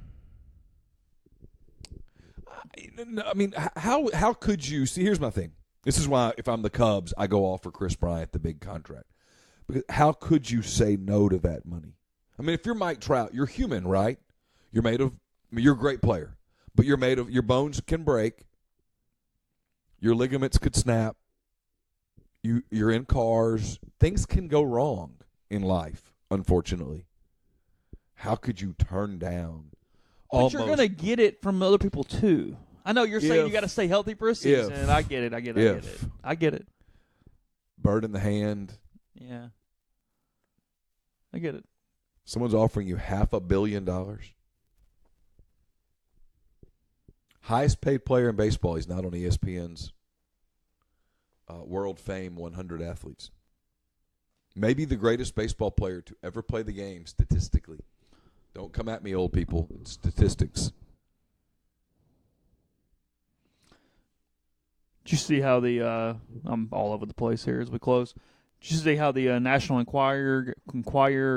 Speaker 6: I mean, how could you see? Here's my thing. This is why, if I'm the Cubs, I go all for Chris Bryant, the big contract. Because how could you say no to that money? I mean, if you're Mike Trout, you're human, right? You're a great player, but your bones can break, your ligaments could snap. You're in cars. Things can go wrong in life, unfortunately. How could you turn down?
Speaker 5: But you're going to get it from other people, too. I know you're saying you got to stay healthy for a season. I get it. I get it.
Speaker 6: Bird in the hand.
Speaker 5: Yeah. I get it.
Speaker 6: Someone's offering you $500 million. Highest paid player in baseball. He's not on ESPN's World Fame 100 athletes. Maybe the greatest baseball player to ever play the game statistically. Don't come at me, old people. It's statistics.
Speaker 5: Did you see how I'm all over the place here as we close. Did you see how the National Enquirer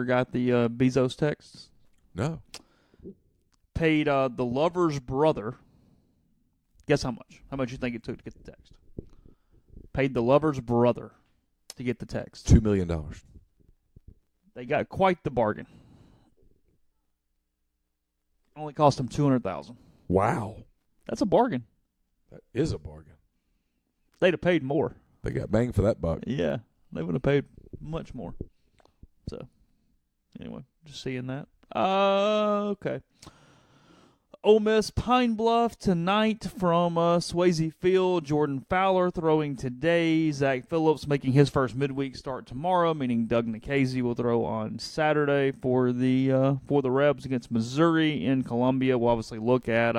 Speaker 5: got the Bezos texts?
Speaker 6: No.
Speaker 5: Paid the lover's brother. Guess how much? How much you think it took to get the text? Paid the lover's brother to get the text.
Speaker 6: $2 million.
Speaker 5: They got quite the bargain. Only cost them $200,000.
Speaker 6: Wow.
Speaker 5: That's a bargain.
Speaker 6: That is a bargain.
Speaker 5: They'd have paid more.
Speaker 6: They got bang for that buck.
Speaker 5: Yeah, they would have paid much more. So, anyway, just seeing that. Okay. Ole Miss Pine Bluff tonight from Swayze Field. Jordan Fowler throwing today. Zach Phillips making his first midweek start tomorrow, meaning Doug Nikhazy will throw on Saturday for the Rebs against Missouri in Columbia. We'll obviously look at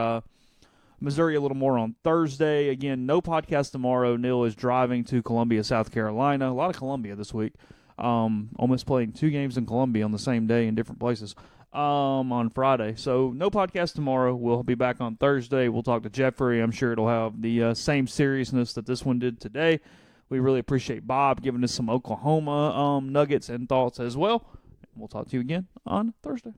Speaker 5: Missouri a little more on Thursday. Again, no podcast tomorrow. Neal is driving to Columbia, South Carolina. A lot of Columbia this week. Almost playing 2 games in Columbia on the same day in different places on Friday. So no podcast tomorrow. We'll be back on Thursday. We'll talk to Jeffrey. I'm sure it'll have the same seriousness that this one did today. We really appreciate Bob giving us some Oklahoma nuggets and thoughts as well. We'll talk to you again on Thursday.